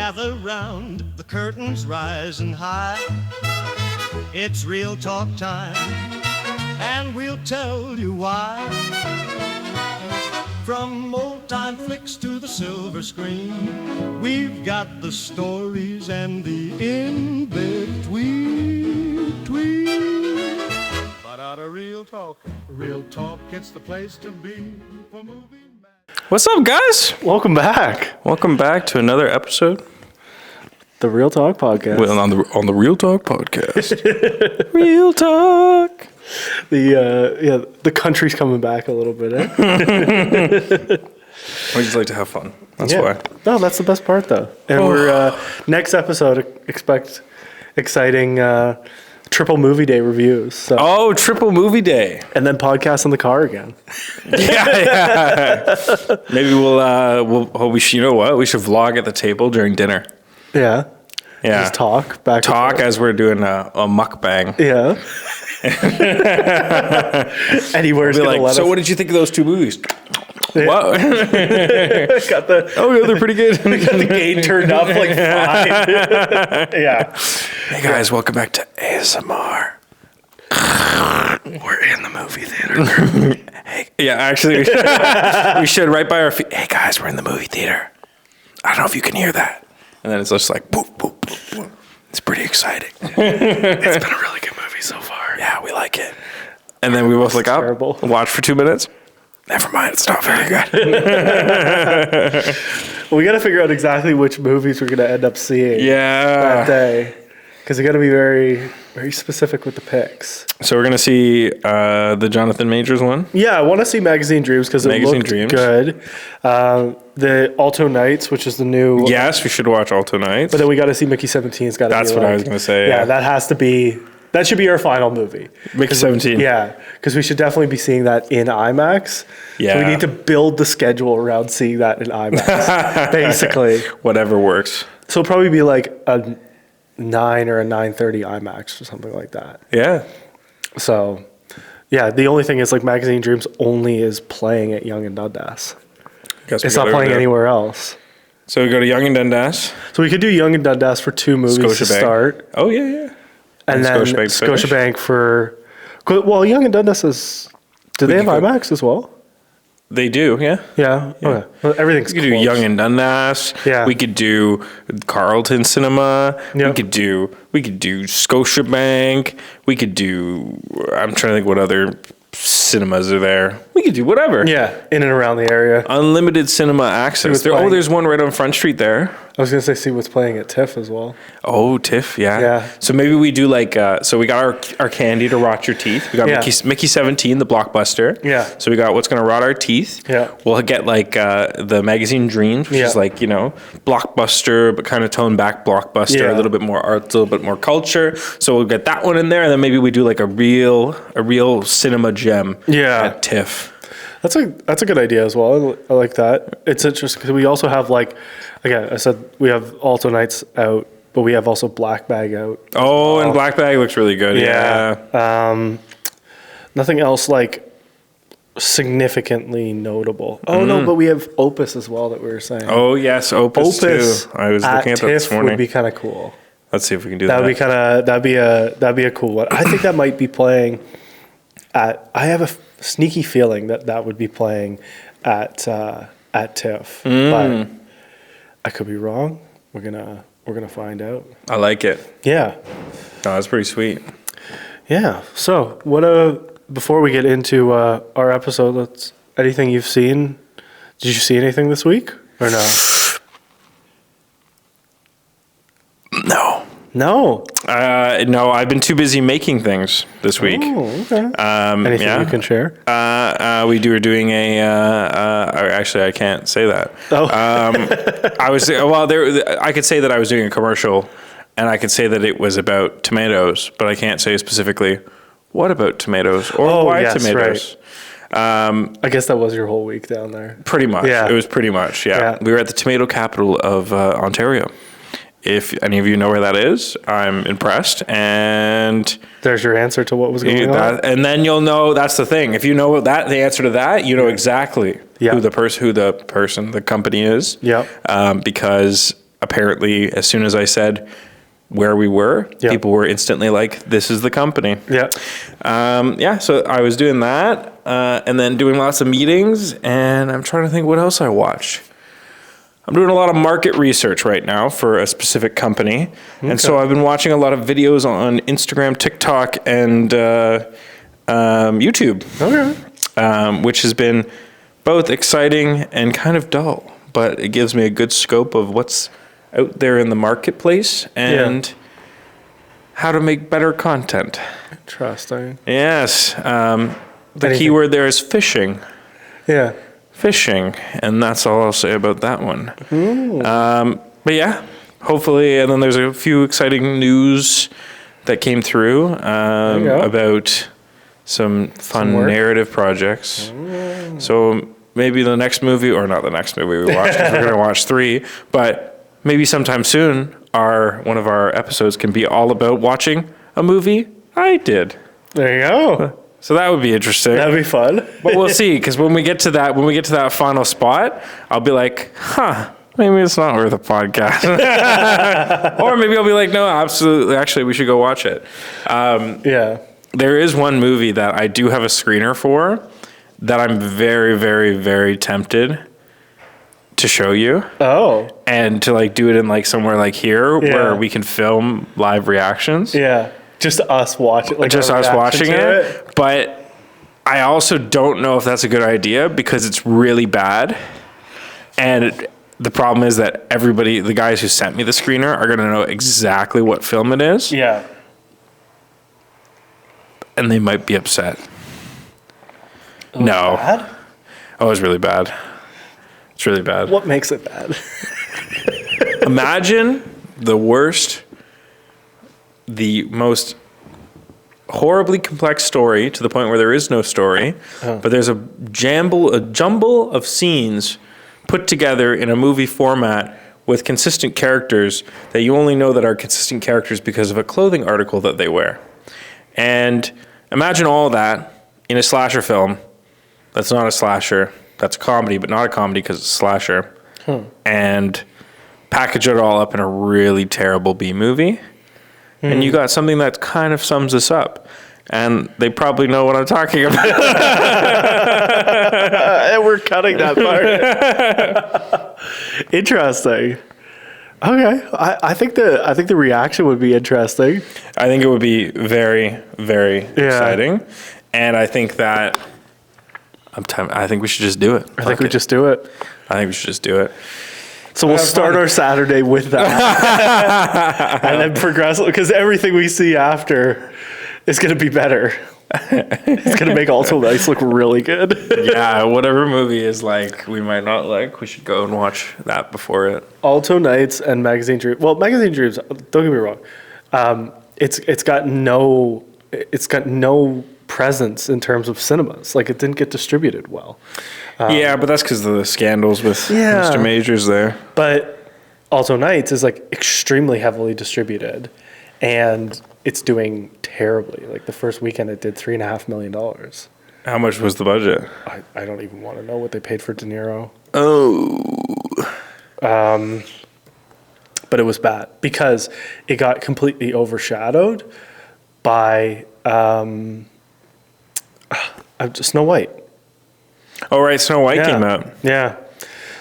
gather round, the curtains rising high. It's real talk time, and we'll tell you why. From old-time flicks to the silver screen, we've got the stories and the in-between. But out of real talk, it's the place to be for movie. What's up, guys? Welcome back. Welcome back to another episode. The Real Talk Podcast. Well, on the Real Talk Podcast. Real Talk. The country's coming back a little bit. We just like to have fun. That's why. No, that's the best part, though. And we're next episode. Expect exciting triple movie day reviews. So. Triple movie day, and then podcast in the car again. yeah. Maybe we should, you know what? We should vlog at the table during dinner. Yeah. Yeah. Just talk as we're doing a mukbang. Yeah. Anywhere's we'll be like, so what did you think of those two movies? Yeah. Wow. Got the they're pretty good. Got the gain turned up like 5. Yeah. Hey guys, welcome back to ASMR. We're in the movie theater. Hey, yeah, actually, we should right by our feet. Hey guys, we're in the movie theater. I don't know if you can hear that. And then it's just like boop, boop, boop, boop. It's pretty exciting. It's been a really good movie so far. Yeah, we like it. And then we both look up, watch for 2 minutes. Never mind, it's not very good. We got to figure out exactly which movies we're going to end up seeing that day. Because we got to be very, very specific with the picks. So we're going to see the Jonathan Majors one? Yeah, I want to see Magazine Dreams because it looked good. The Alto Nights, which is the new... Yes, we should watch Alto Nights. But then we got to see Mickey 17's got to be That's what I was going to say. Yeah, that has to be... That should be our final movie. Mickey 17. Yeah, because we should definitely be seeing that in IMAX. Yeah. So we need to build the schedule around seeing that in IMAX, basically. Whatever works. So it'll probably be like a 9 or a 9:30 IMAX or something like that. Yeah. So, yeah, the only thing is like Magazine Dreams only is playing at Yonge and Dundas. It's not playing anywhere else. So we go to Yonge and Dundas. So we could do Yonge and Dundas for 2 movies to start. Oh, yeah. And then Scotiabank for... Well, Yonge and Dundas is... Do they have IMAX as well? They do, yeah. Yeah. Okay. Well, everything's We could do Yonge and Dundas. Yeah. We could do Carlton Cinema. Yep. We could do Scotiabank. We could do... I'm trying to think what other cinemas are there. We could do whatever. Yeah, in and around the area. Unlimited cinema access. There's one right on Front Street there. I was going to say, see what's playing at TIFF as well. Oh, TIFF, yeah. Yeah. So maybe we do like, so we got our candy to rot your teeth. We got Mickey 17, the blockbuster. Yeah. So we got what's going to rot our teeth. Yeah. We'll get like the Magazine Dreams, which is like, blockbuster, but kind of toned back blockbuster, a little bit more art, a little bit more culture. So we'll get that one in there. And then maybe we do like a real cinema gem at TIFF. That's a good idea as well. I like that. It's interesting because we also have like, again, I said we have Alto Nights out, but we have also Black Bag out. Oh, and Black Bag looks really good. Yeah. Nothing else like significantly notable. Oh no, but we have Opus as well that we were saying. Oh yes, Opus too. I was looking at that this morning. Would be kind of cool. Let's see if we can do that. That'd be a cool one. I think that might be playing at. I have a sneaky feeling that would be playing at TIFF, but I could be wrong. We're gonna find out. I like it. Yeah. No, that's pretty sweet. Yeah. So before we get into our episode, anything you've seen? Did you see anything this week or no? No. No, I've been too busy making things this week. Oh, okay. Anything you can share? We were doing actually, I can't say that. Oh. I could say that I was doing a commercial, and I could say that it was about tomatoes, but I can't say specifically what about tomatoes or why tomatoes. Right. I guess that was your whole week down there. Pretty much. Yeah. It was pretty much, yeah. We were at the tomato capital of Ontario. If any of you know where that is, I'm impressed. And there's your answer to what was going on. And then you'll know, that's the thing. If you know the answer to that, you know exactly who the company is. Yeah. Because apparently, as soon as I said where we were, Yeah. people were instantly like, this is the company. Yeah. So I was doing that and then doing lots of meetings, and I'm trying to think what else I watched. I'm doing a lot of market research right now for a specific company. And so I've been watching a lot of videos on Instagram, TikTok, and YouTube, which has been both exciting and kind of dull. But it gives me a good scope of what's out there in the marketplace and how to make better content. Interesting. Yes. The Anything. keyword there is fishing. Yeah. Fishing. And that's all I'll say about that one. But yeah, hopefully. And then there's a few exciting news that came through about some fun work. narrative projects. So maybe the next movie, or not the next movie we watch, because we're going to watch 3, but maybe sometime soon, one of our episodes can be all about watching a movie I did. There you go. So that would be interesting. That'd be fun. But we'll see, because when we get to that final spot, I'll be like, maybe it's not worth a podcast. Or maybe I'll be like, no, absolutely. Actually, we should go watch it. Yeah. There is one movie that I do have a screener for that I'm very, very, very tempted to show you. Oh. And to like do it in like somewhere like here where we can film live reactions. Yeah. Just us watch it. Like Just our us reaction watching to it. But I also don't know if that's a good idea because it's really bad. And the problem is that the guys who sent me the screener are going to know exactly what film it is. Yeah. And they might be upset. Bad? Oh, it's really bad. It's really bad. What makes it bad? Imagine the worst, the most horribly complex story to the point where there is no story, but there's a jumble of scenes put together in a movie format with consistent characters that you only know that are consistent characters because of a clothing article that they wear. And imagine all that in a slasher film that's not a slasher, that's a comedy, but not a comedy because it's a slasher, and package it all up in a really terrible B movie. And you got something that kind of sums this up. And they probably know what I'm talking about. And we're cutting that part. Interesting. Okay, I think the reaction would be interesting. I think it would be very, very exciting. And I think that I think we should just do it. I think we just do it. I think we should just do it. So we'll start our Saturday with that, and then progress because everything we see after is going to be better. It's going to make Also Nice look really good. Yeah, whatever movie is like we might not like, we should go and watch that before it. Alto Nights and Magazine Dreams. Well, Magazine Dreams. Don't get me wrong. It's got no presence in terms of cinemas. Like it didn't get distributed well. Yeah, but that's because of the scandals with Mr. Majors there. But Alto Nights is like extremely heavily distributed, and it's doing terribly. Like the first weekend, it did $3.5 million. How much was the budget? I don't even want to know what they paid for De Niro. Oh. But it was bad because it got completely overshadowed by Snow White. Oh, right. Snow White came out. Yeah.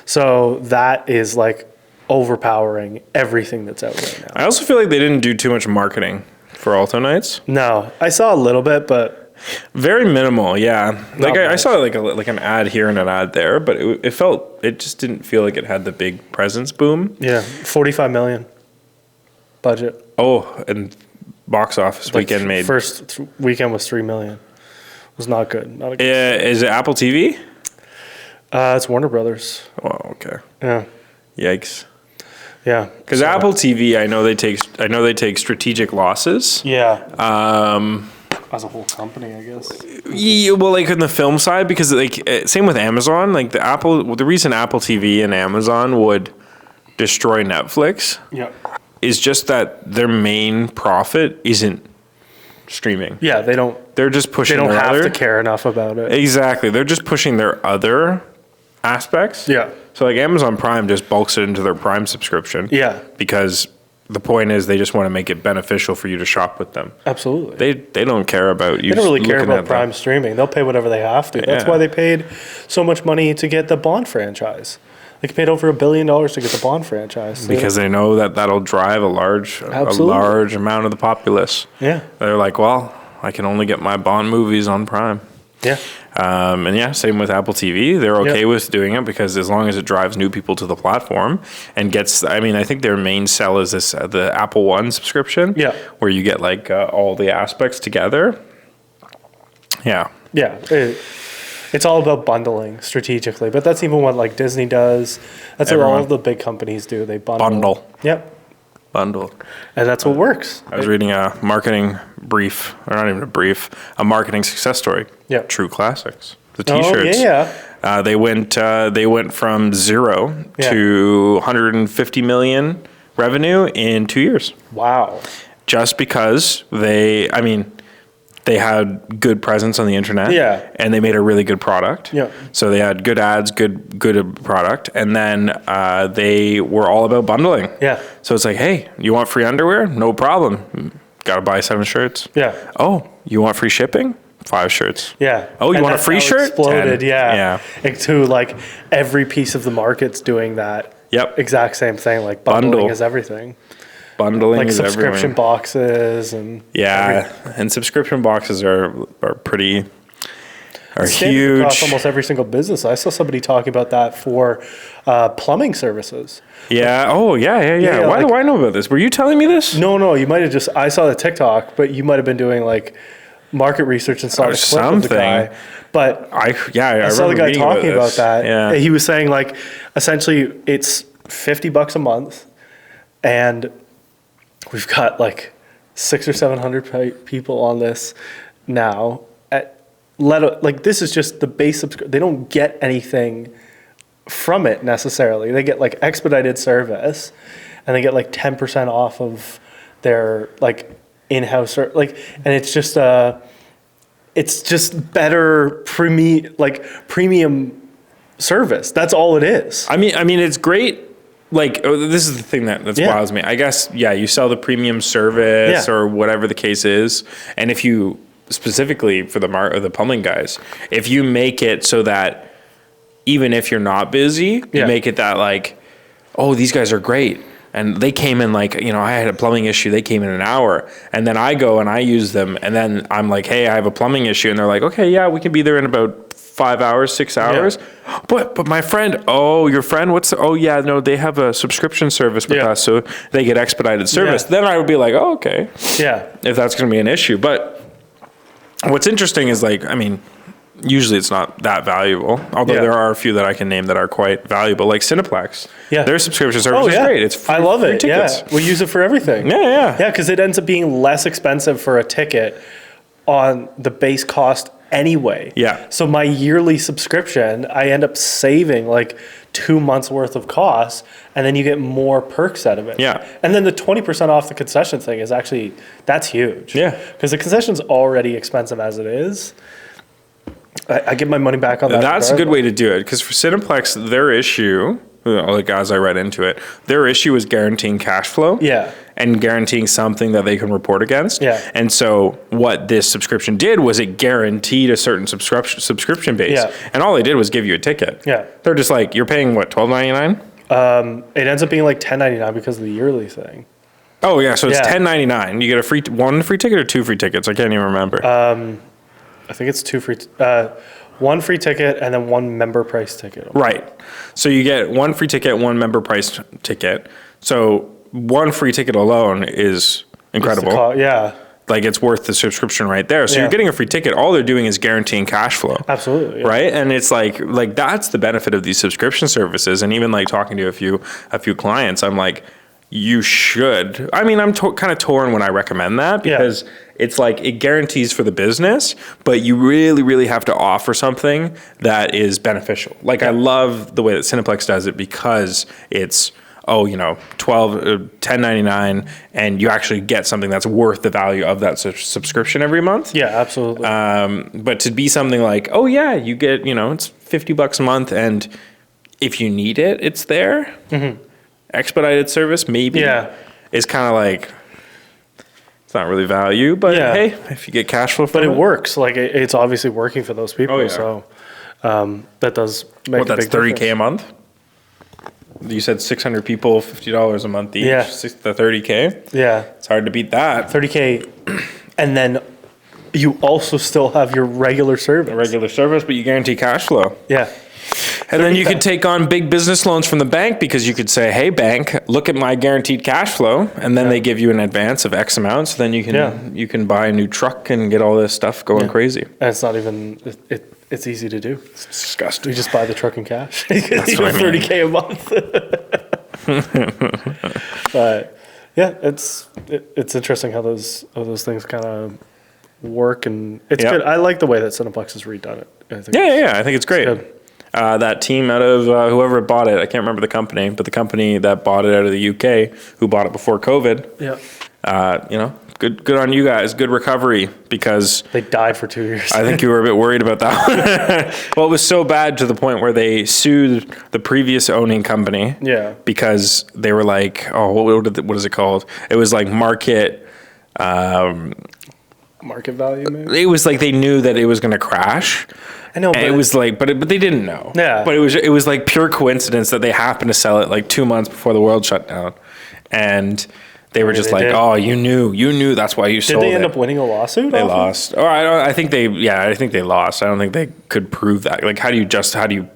So that is like overpowering everything that's out right now. I also feel like they didn't do too much marketing for Alto Nights. No, I saw a little bit, but very minimal. Yeah, like I much. saw like an ad here and an ad there, but it just didn't feel like it had the big presence boom. yeah, $45 million budget. Oh, and box office weekend made First weekend was $3 million. It was not good. Not a good. Is it Apple TV? It's Warner Brothers. Oh, okay. Yeah, Yikes. yeah. Because So- Apple TV, I know they take strategic losses. Yeah. As a whole company, I guess. Yeah, well, like in the film side, because like same with Amazon. Like the reason Apple TV and Amazon would destroy Netflix Yeah. is just that their main profit isn't streaming. Yeah, they don't. They're just pushing. They don't their have other, to care enough about it. Exactly, they're just pushing their other aspects. Yeah. So like Amazon Prime just bulks it into their Prime subscription. Yeah. Because the point is they just want to make it beneficial for you to shop with them. Absolutely. They don't care about you. They don't really care looking about at Prime streaming. They'll pay whatever they have to. That's Yeah. why they paid so much money to get the Bond franchise. They paid over $1 billion to get the Bond franchise. Because they know that that'll drive a large amount of the populace. Yeah. They're like, well, I can only get my Bond movies on Prime. Yeah. And yeah, same with Apple TV. They're okay Yep. with doing it because as long as it drives new people to the platform and gets, I mean, I think their main sell is this the Apple One subscription. Yeah. Where you get like all the aspects together. Yeah. Yeah. It's all about bundling strategically, but that's even what like Disney does. That's what all of the big companies do. They bundle. Yep. Bundle. And that's what works. I was reading a marketing brief, or not even a brief, a marketing success story. Yeah. True Classics. The Oh, T-shirts. yeah. They went from 0 Yeah. to 150 million revenue in 2 years. Wow. Just because they had good presence on the internet. Yeah. And they made a really good product. Yeah. So they had good ads, good product. And then they were all about bundling. Yeah. So it's like, hey, you want free underwear? No problem. Got to buy 7 shirts. Yeah. Oh, you want free shipping? 5 shirts. Yeah. Oh, you And want a that's free how it shirt? Exploded. 10. Yeah. To like every piece of the market's doing that. Yep. Exact same thing. Like bundling Bundle. is everything. Bundling Like is subscription everywhere. boxes and Yeah, and subscription boxes are standard huge. across almost every single business. I saw somebody talking about that for plumbing services. Yeah. Oh, yeah. Yeah, Why like- do I know about this? Were you telling me this? No, you might have just. I saw the TikTok, but you might have been doing like market research and saw Or the clip of the something. guy. But I I saw the remember guy reading talking about this. that. Yeah. He was saying like essentially it's $50 a month, and we've got like 600 or 700 people on this now. Like this is just the base subscription. They don't get anything from it necessarily. They get like expedited service, and they get like 10% off of their like in-house and it's just better premium service. That's all it is. I mean, it's great. Like, this is the thing that Yeah. wows me. I guess, yeah, you sell the premium service Yeah. or whatever the case is, and if you specifically for the plumbing guys, if you make it so that even if you're not busy, you Yeah. make it that like, oh, these guys are great. And they came in like, I had a plumbing issue. They came in an hour. And then I go and I use them. And then I'm like, hey, I have a plumbing issue. And they're like, okay, yeah, we can be there in about 5 hours, 6 hours. Yeah. But my friend, your friend, they have a subscription service with Yeah. us. So they get expedited service. Yeah. Then I would be like, oh, okay. Yeah. If that's going to be an issue. But what's interesting is usually it's not that valuable. Although Yeah. there are a few that I can name that are quite valuable, like Cineplex. Yeah. Their subscription service is great. It's free, I love free it. tickets. Yeah, we use it for everything. Yeah. Yeah, because it ends up being less expensive for a ticket on the base cost anyway. Yeah. So my yearly subscription, I end up saving like 2 months worth of costs, and then you get more perks out of it. Yeah. And then the 20% off the concession thing is that's huge. Yeah. Because the concession's already expensive as it is. I get my money back on that. That's a good regardless. way to do it because for Cineplex, their issue, like as I read into it, their issue is guaranteeing cash flow. Yeah. And guaranteeing something that they can report against. Yeah. And so what this subscription did was it guaranteed a certain subscription base. Yeah. And all they did was give you a ticket. Yeah. They're just like, you're paying what, $12.99? It ends up being like $10.99 because of the yearly thing. Oh yeah, so it's Yeah. $10.99. You get one free ticket or 2 free tickets. I can't even remember. I think it's 2 free, one free ticket and then one member price ticket. Right. So you get 1 free ticket, 1 member price ticket. So 1 free ticket alone is incredible. Yeah, Like it's worth the subscription right there. So Yeah. you're getting a free ticket. All they're doing is guaranteeing cash flow. absolutely. Yeah. Right. And it's like that's the benefit of these subscription services. And even like talking to a few clients, I'm like, you should. I mean, I'm kind of torn when I recommend that because it's like it guarantees for the business, but you really, really have to offer something that is beneficial. Like I love the way that Cineplex does it because it's $10.99 and you actually get something that's worth the value of that subscription every month. Yeah, absolutely. But to be something like, oh yeah, you get, it's $50 a month and if you need it, it's there. Expedited service, maybe. Yeah. Is kind of like, it's not really value, but Yeah. hey, if you get cash flow from But it. it works. Like it's obviously working for those people. Oh, yeah. So that does make What, a that's big $30K difference. a month? You said 600 people, $50 a month each. Yeah. The $30K. Yeah. It's hard to beat that. 30K, and then you also still have your regular service. Regular service, but you guarantee cash flow. Yeah. And then you could take on big business loans from the bank because you could say, hey, bank, look at my guaranteed cash flow. And then they give you an advance of X amount. So then you can buy a new truck and get all this stuff going crazy. And it's not even, it's easy to do. It's disgusting. You just buy the truck in cash. You get what I mean. 30K a month. But yeah, it's interesting how those things kind of work, and it's good. I like the way that Cineplex has redone it. I think Yeah. I think it's great. good. That team out of whoever bought it, I can't remember the company, but the company that bought it out of the UK, who bought it before COVID, Yeah. good on you guys. Good recovery, because They died for 2 years. I think you were a bit worried about that one. Well, it was so bad to the point where they sued the previous owning company. Yeah. Because they were like, oh, what is it called? It was like market. Market value, maybe? It was like they knew that it was going to crash. I know, And but it was like, but they didn't know. Yeah. But it was like pure coincidence that they happened to sell it like 2 months before the world shut down, and they were just they like, did. oh, you knew, that's why you Did sold it. they end up winning a lawsuit? They off it? lost. Or I think they lost. I don't think they could prove that. Like, how do you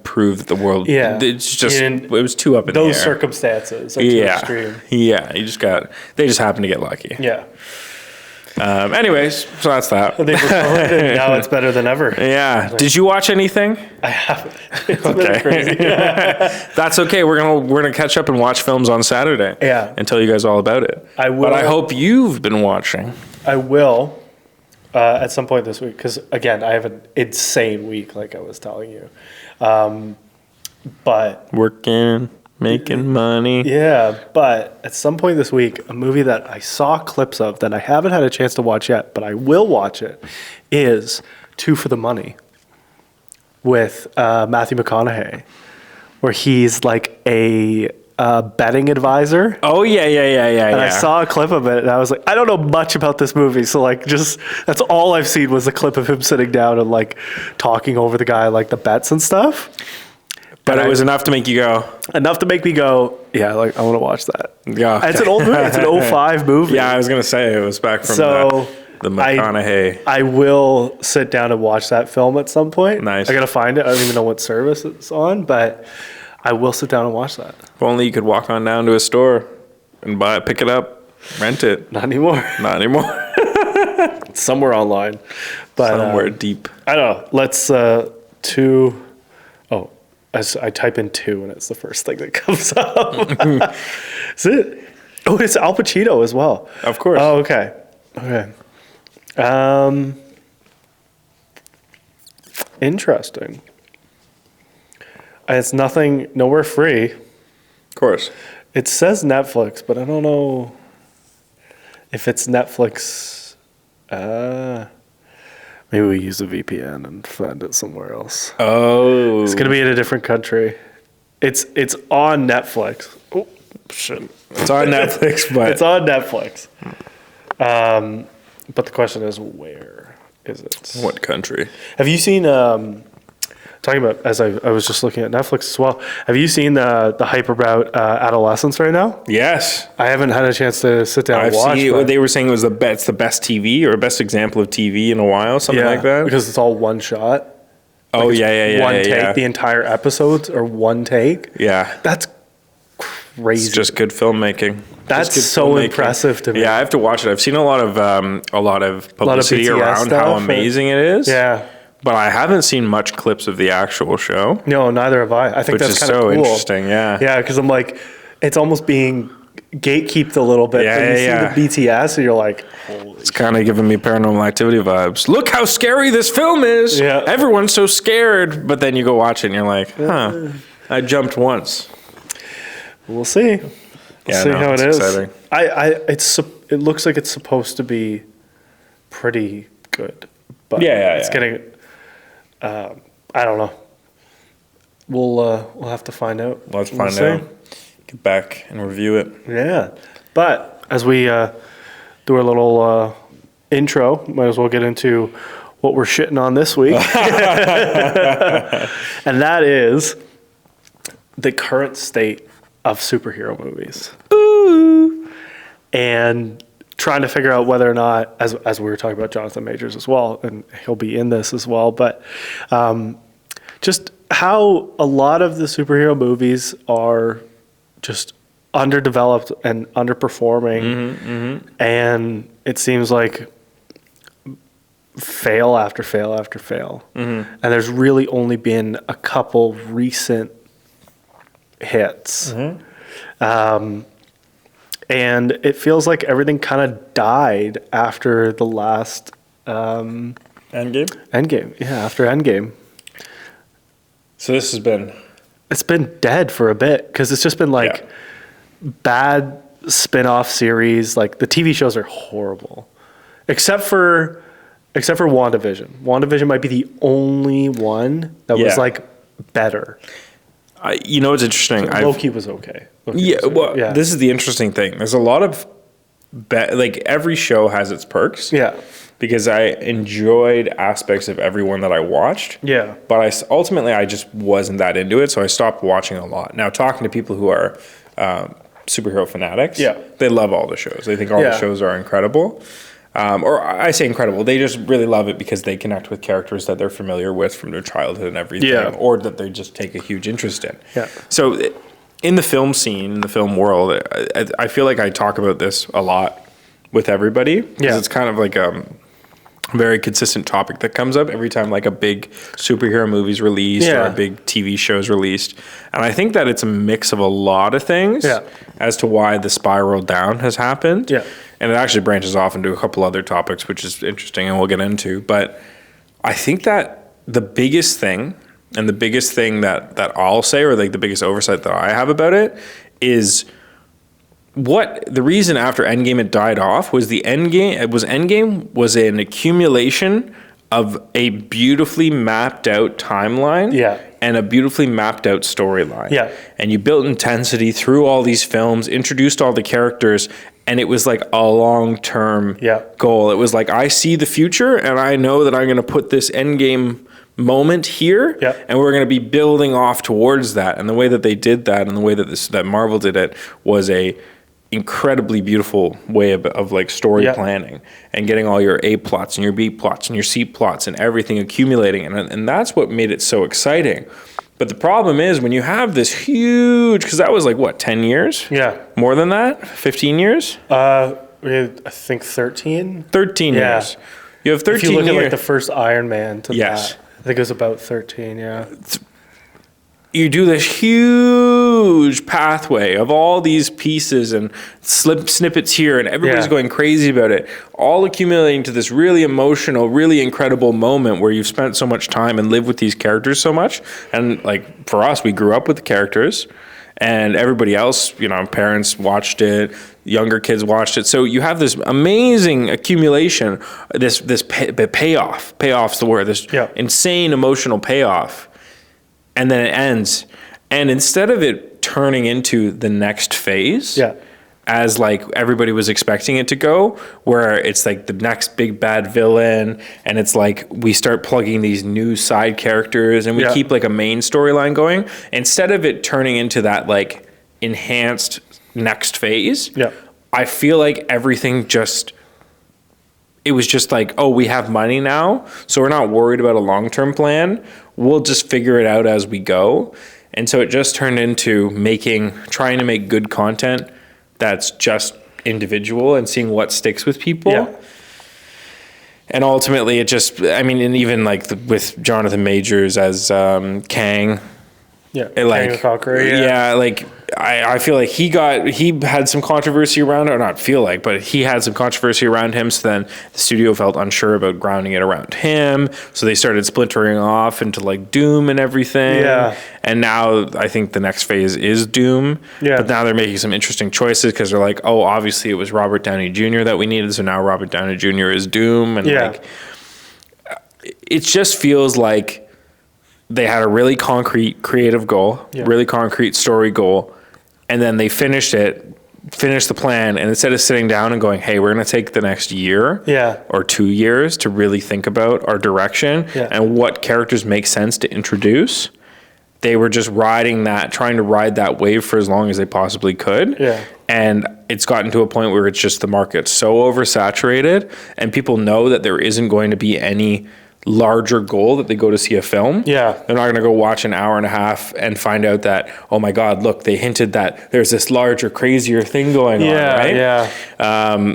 prove that the world? Yeah. It's just, In it was too up in the air. Those circumstances are too extreme. Yeah. They just happened to get lucky. Yeah. Anyways, so that's that. They recovered, and now it's better than ever. Yeah. Did you watch anything? I haven't. It's been crazy. That's okay. We're gonna catch up and watch films on Saturday. Yeah. And tell you guys all about it. I will. But I hope you've been watching. I will at some point this week, because again, I have an insane week, like I was telling you. But Working, making money. yeah, but at some point this week, a movie that I saw clips of that I haven't had a chance to watch yet, but I will watch it, is Two for the Money with Matthew McConaughey, where he's like a betting advisor. Oh yeah. And I saw a clip of it, and I was like, I don't know much about this movie, so like, just that's all I've seen was a clip of him sitting down and like talking over the guy, like the bets and stuff. But it was enough to make you go. Enough to make me go, yeah, like I want to watch that. Yeah. And it's an old movie. It's an 05 movie. Yeah, I was gonna say it was back from So the McConaughey. I will sit down and watch that film at some point. Nice. I gotta find it. I don't even know what service it's on, but I will sit down and watch that. If only you could walk on down to a store and pick it up, rent it. Not anymore. Not anymore. It's somewhere online. But Somewhere deep. I don't know. Let's I type in 2 and it's the first thing that comes up. Is it? Oh, it's Al Pacino as well. Of course. Oh, okay. Okay. Interesting. It's nowhere free. Of course. It says Netflix, but I don't know if it's Netflix. Maybe we use a VPN and find it somewhere else. Oh. It's gonna be in a different country. It's on Netflix. Oh shit! It's on Netflix, but It's on Netflix. But the question is, where is it? what country? Have you seen? Talking about, as I was just looking at Netflix as well. Have you seen the hype about adolescence right now? Yes. I haven't had a chance to sit down I've and watch. seen but- they were saying it was it's the best TV or best example of TV in a while, something like that. because it's all one shot. Oh It's yeah. One take. Yeah. The entire episodes are one take. Yeah. That's crazy. It's just good filmmaking. That's Just good so filmmaking. impressive to me. Yeah, I have to watch it. I've seen a lot of publicity BTS around stuff, how or- amazing it is. Yeah. But I haven't seen much clips of the actual show, No, neither have I. I think which that's is kind of so cool. interesting. Yeah. Yeah, because I'm like, it's almost being gatekeeped a little bit. Yeah, When you yeah, see the BTS, and you're like, holy It's kind of giving me Paranormal Activity vibes. Look how scary this film is. Yeah. Everyone's so scared. But then you go watch it and you're like, huh, I jumped once. we'll see. We'll Yeah, see no, how it it's is. exciting. It looks like it's supposed to be pretty good. But Yeah, it's getting, I don't know. we'll have to find out. Let's We'll find see. out. Get back and review it. Yeah, but as we do our little intro, might as well get into what we're shitting on this week, and that is the current state of superhero movies. Ooh. And trying to figure out whether or not, as we were talking about Jonathan Majors as well, and he'll be in this as well, but just how a lot of the superhero movies are just underdeveloped and underperforming, and it seems like fail after fail after fail. And there's really only been a couple recent hits. And it feels like everything kind of died after the last Endgame? Endgame. Yeah, after Endgame. So this has been... It's been dead for a bit because it's just been like bad spin-off series. Like the TV shows are horrible, except for WandaVision. WandaVision might be the only one that was like better. You know what's interesting? Loki was okay. This is the interesting thing. There's a lot of like every show has its perks. Yeah. Because I enjoyed aspects of everyone that I watched. Yeah. But ultimately I just wasn't that into it, so I stopped watching a lot. Now, talking to people who are superhero fanatics, they love all the shows. They think all the shows are incredible. Or I say incredible. They just really love it because they connect with characters that they're familiar with from their childhood and everything, or that they just take a huge interest in. Yeah. So in the film scene, in the film world, I feel like I talk about this a lot with everybody because it's kind of like a very consistent topic that comes up every time like a big superhero movie's released or a big TV show's released. And I think that it's a mix of a lot of things as to why the spiral down has happened. Yeah. And it actually branches off into a couple other topics, which is interesting and we'll get into. But I think that the biggest thing and the biggest thing that I'll say, or like the biggest oversight that I have about it, is what the reason after Endgame it died off was Endgame was an accumulation of a beautifully mapped out timeline and a beautifully mapped out storyline. Yeah. And you built intensity through all these films, introduced all the characters, and it was like a long-term goal. It was like, I see the future and I know that I'm going to put this Endgame moment here and we're going to be building off towards that. And the way that they did that and the way that that Marvel did it was a incredibly beautiful way of like story planning and getting all your A plots and your B plots and your C plots and everything accumulating. And that's what made it so exciting. But the problem is when you have this huge, because that was like what, 10 years? Yeah. More than that? 15 years? I think 13. 13 years. You have 13 years. If you look at like the first Iron Man to that, I think it was about 13, You do this huge pathway of all these pieces and snippets here, and everybody's going crazy about it, all accumulating to this really emotional, really incredible moment where you've spent so much time and lived with these characters so much. And like for us, we grew up with the characters, and everybody else, you know, parents watched it, younger kids watched it. So you have this amazing accumulation, this payoff. Payoff's the word. This insane emotional payoff. And then it ends. And instead of it turning into the next phase, as like everybody was expecting it to go, where it's like the next big bad villain, and it's like we start plugging these new side characters and we keep like a main storyline going, instead of it turning into that like enhanced next phase, I feel like everything it was just like, oh, we have money now, so we're not worried about a long-term plan. We'll just figure it out as we go. And so it just turned into trying to make good content that's just individual and seeing what sticks with people. Yeah. And ultimately it just, I mean, and even like with Jonathan Majors as Kang. Yeah, Kang the Conqueror. Yeah, like I feel like he had some controversy around it, or not feel like, but he had some controversy around him. So then the studio felt unsure about grounding it around him. So they started splintering off into like Doom and everything. Yeah. And now I think the next phase is Doom. Yeah. But now they're making some interesting choices because they're like, oh, obviously it was Robert Downey Jr. that we needed. So now Robert Downey Jr. is Doom. And like, it just feels like they had a really concrete creative goal, really concrete story goal, and then they finished the plan, and instead of sitting down and going, hey, we're going to take the next year or 2 years to really think about our direction and what characters make sense to introduce, they were just trying to ride that wave for as long as they possibly could. Yeah. And it's gotten to a point where it's just the market's so oversaturated, and people know that there isn't going to be any larger goal that they go to see a film. Yeah. They're not going to go watch an hour and a half and find out that, oh my God, look, they hinted that there's this larger, crazier thing going on, right? Yeah.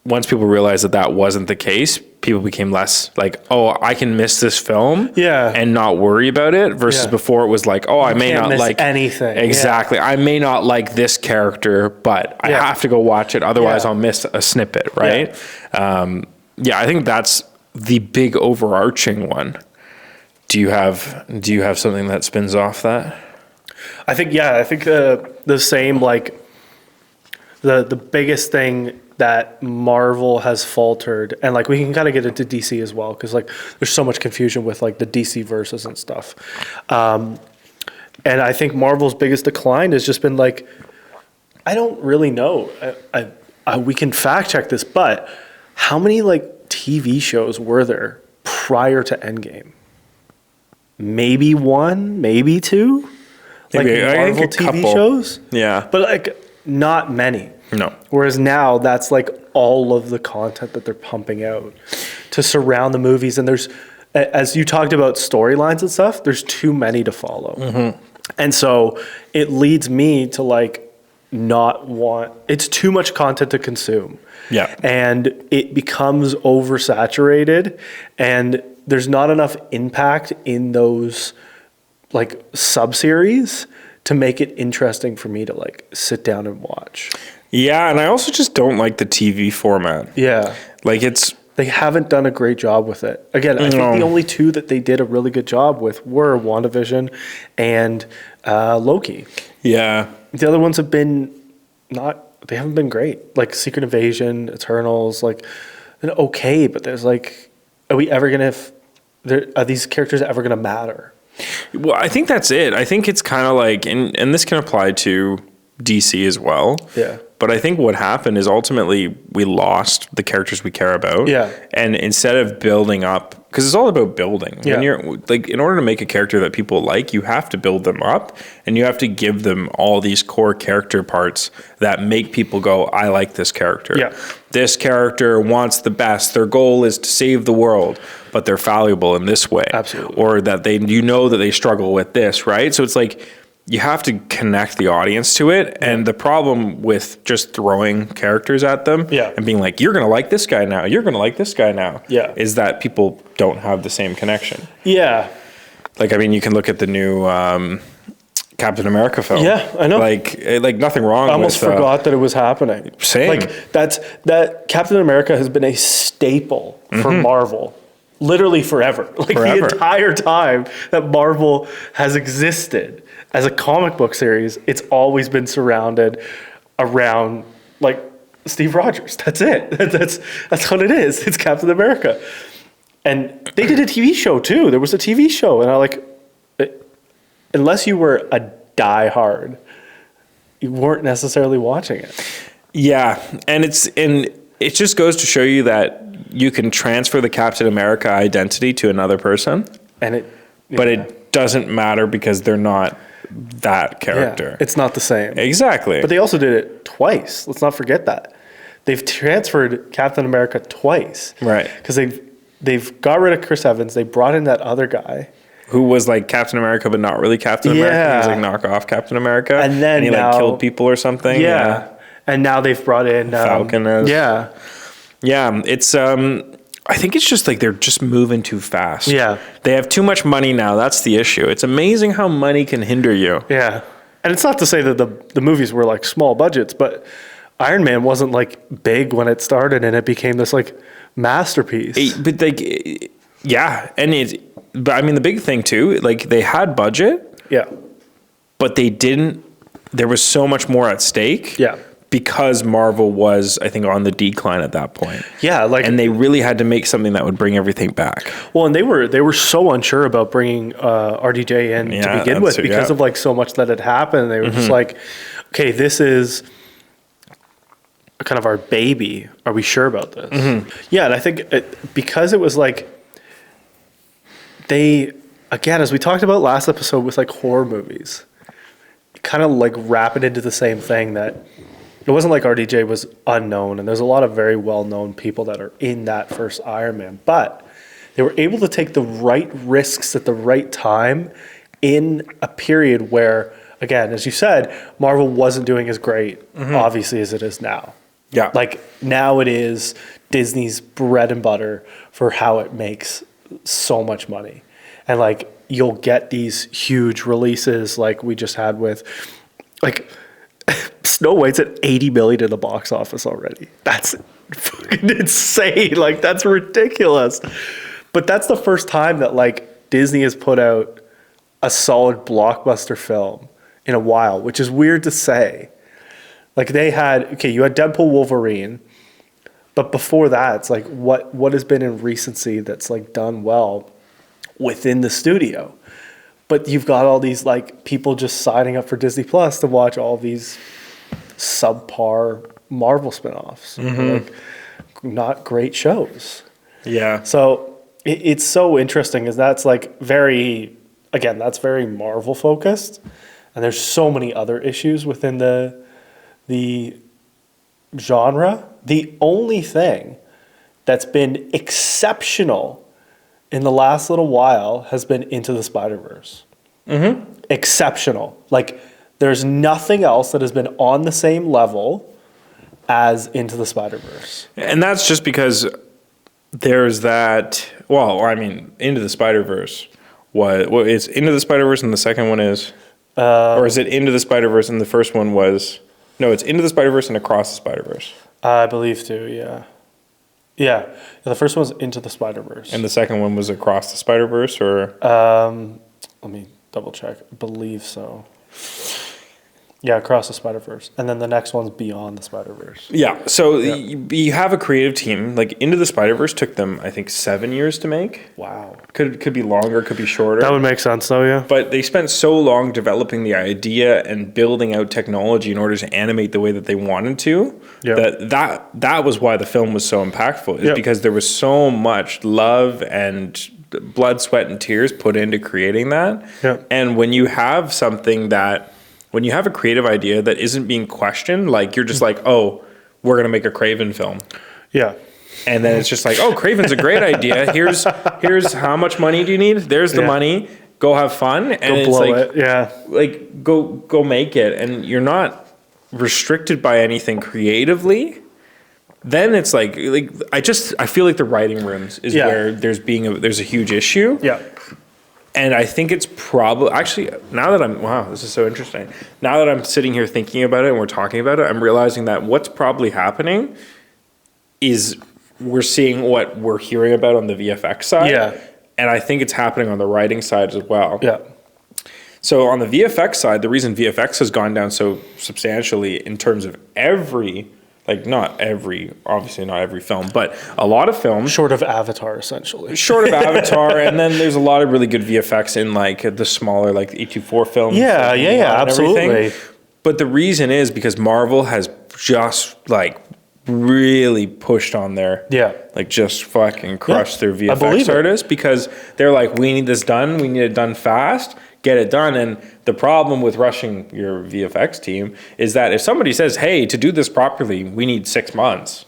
Once people realized that wasn't the case, people became less like, oh, I can miss this film and not worry about it, versus before it was like, oh, I may not like anything. Exactly. I may not like this character, but I have to go watch it. Otherwise I'll miss a snippet. Right. I think that's the big overarching one. Do you have something that spins off that? I think the same, like the biggest thing that Marvel has faltered, and like we can kind of get into DC as well, because like there's so much confusion with like the DC verses and stuff. And I think Marvel's biggest decline has just been like, I don't really know. We can fact check this, but how many like TV shows were there prior to Endgame? Maybe one, maybe two, like Marvel TV shows. Yeah, but like not many. No. Whereas now that's like all of the content that they're pumping out to surround the movies, and there's, as you talked about storylines and stuff, there's too many to follow, and so it leads me to like not want. It's too much content to consume. Yeah. And it becomes oversaturated, and there's not enough impact in those like sub-series to make it interesting for me to like sit down and watch. Yeah, and I also just don't like the TV format. Yeah. Like they haven't done a great job with it. Again, I think the only two that they did a really good job with were WandaVision and Loki. Yeah. The other ones have been they haven't been great. Like Secret Invasion, Eternals, like okay, but there's like, are these characters ever gonna matter? Well, I think that's it. I think it's kind of like, and this can apply to DC as well. Yeah. But I think what happened is ultimately we lost the characters we care about. Yeah. And instead of building up, because it's all about building. Yeah. When you're like, in order to make a character that people like, you have to build them up, and you have to give them all these core character parts that make people go, I like this character. Yeah. This character wants the best. Their goal is to save the world, but they're fallible in this way. Absolutely. Or that that they struggle with this, right? So it's like, you have to connect the audience to it. And the problem with just throwing characters at them and being like, you're going to like this guy now, you're going to like this guy now, is that people don't have the same connection. Yeah. Like, I mean, you can look at the new Captain America film. Yeah, I know. Like nothing wrong with I almost forgot that it was happening. Same. Like, that Captain America has been a staple for Marvel. Literally forever. Like the entire time that Marvel has existed as a comic book series, it's always been surrounded around like Steve Rogers. That's it. That's what it is. It's Captain America. And they did a TV show too. There was a TV show, and I like, unless you were a diehard, you weren't necessarily watching it. Yeah, and it just goes to show you that you can transfer the Captain America identity to another person, but it doesn't matter because they're not that character. Yeah, it's not the same. Exactly. But they also did it twice. Let's not forget that. They've transferred Captain America twice. Right. Because they've got rid of Chris Evans. They brought in that other guy. Who was like Captain America, but not really Captain America. He was like knockoff Captain America. And he like killed people or something. Yeah. And now they've brought in Falcon as. Yeah. Yeah. It's I think it's just like they're just moving too fast. Yeah. They have too much money now. That's the issue. It's amazing how money can hinder you. Yeah. And it's not to say that the movies were like small budgets, but Iron Man wasn't like big when it started, and it became this like masterpiece. But like, yeah. And but I mean, the big thing too, like they had budget. Yeah. But they didn't, there was so much more at stake. Yeah. because Marvel was, I think, on the decline at that point. Yeah, like, And they really had to make something that would bring everything back. well, and they were so unsure about bringing RDJ in to begin with because of like so much that had happened. They were just like, okay, this is kind of our baby. Are we sure about this? Yeah, and I think because it was like they, again, as we talked about last episode with like horror movies, kind of like wrap it into the same thing, that it wasn't like RDJ was unknown, and there's a lot of very well-known people that are in that first Iron Man, but they were able to take the right risks at the right time in a period where, again, as you said, Marvel wasn't doing as great, obviously, as it is now. Yeah. Like, now it is Disney's bread and butter for how it makes so much money. And, like, you'll get these huge releases like we just had with, like, Snow White's at 80 million in the box office already. That's fucking insane. Like, that's ridiculous. But that's the first time that, like, Disney has put out a solid blockbuster film in a while, which is weird to say. Like, they had, okay, you had Deadpool, Wolverine, but before that, it's like, what has been in recency that's, like, done well within the studio? But you've got all these, like, people just signing up for Disney Plus to watch all these subpar Marvel spinoffs. Like, not great shows. Yeah. So it's so interesting, is that's like very, again, that's very Marvel focused. And there's so many other issues within the genre. The only thing that's been exceptional in the last little while has been Into the Spider-Verse. Exceptional. Like, there's nothing else that has been on the same level as Into the Spider-Verse. And that's just because there's that, well, I mean, Into the Spider-Verse. What is Into the Spider-Verse and the second one is? Or is it Into the Spider-Verse and the first one was? No, it's Into the Spider-Verse and Across the Spider-Verse. I believe too, yeah. Yeah, the first one was Into the Spider-Verse. And the second one was Across the Spider-Verse, or? Let me double check. I believe so. Yeah, Across the Spider-Verse. And then the next one's Beyond the Spider-Verse. Yeah, so you have a creative team. Like, Into the Spider-Verse took them, I think, 7 years to make. Wow. Could be longer, could be shorter. That would make sense, though, yeah. But they spent so long developing the idea and building out technology in order to animate the way that they wanted to. Yeah. That was why the film was so impactful. Is because there was so much love and blood, sweat, and tears put into creating that. Yeah. And when you have something that, when you have a creative idea that isn't being questioned, like, you're just like, oh, we're going to make a Craven film. Yeah. And then it's just like, oh, Craven's a great idea. Here's how much money do you need? There's the money. Go have fun. And it's blow like, it. Yeah. like go make it. And you're not restricted by anything creatively. Then it's like I feel like the writing rooms is where there's a huge issue. Yeah. And I think it's probably, actually, now that wow, this is so interesting. Now that I'm sitting here thinking about it and we're talking about it, I'm realizing that what's probably happening is we're seeing what we're hearing about on the VFX side. Yeah. And I think it's happening on the writing side as well. Yeah. So on the VFX side, the reason VFX has gone down so substantially in terms of every, like, obviously not every film, but a lot of films. Short of Avatar, essentially. Short of Avatar, and then there's a lot of really good VFX in, like, the smaller, like, A24 films. Yeah, absolutely. Everything. But the reason is because Marvel has just, like, really pushed on their, like, just fucking crushed their VFX artists, because they're like, we need this done, we need it done fast, get it done. And the problem with rushing your VFX team is that if somebody says, hey, to do this properly, we need 6 months,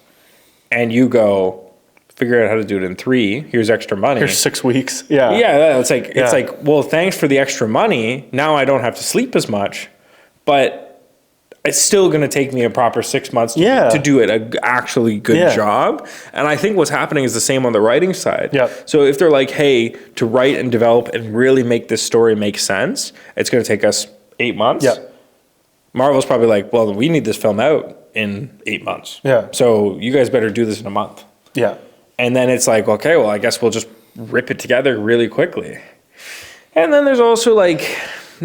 and you go, figure out how to do it in 3, here's extra money. Here's 6 weeks. Yeah. Yeah, it's like, well, thanks for the extra money. Now I don't have to sleep as much, but it's still going to take me a proper 6 months to do it an actually good job. And I think what's happening is the same on the writing side. Yeah. So if they're like, hey, to write and develop and really make this story make sense, it's going to take us 8 months. Yeah. Marvel's probably like, well, we need this film out in 8 months. Yeah. So you guys better do this in a month. Yeah. And then it's like, okay, well, I guess we'll just rip it together really quickly. And then there's also, like,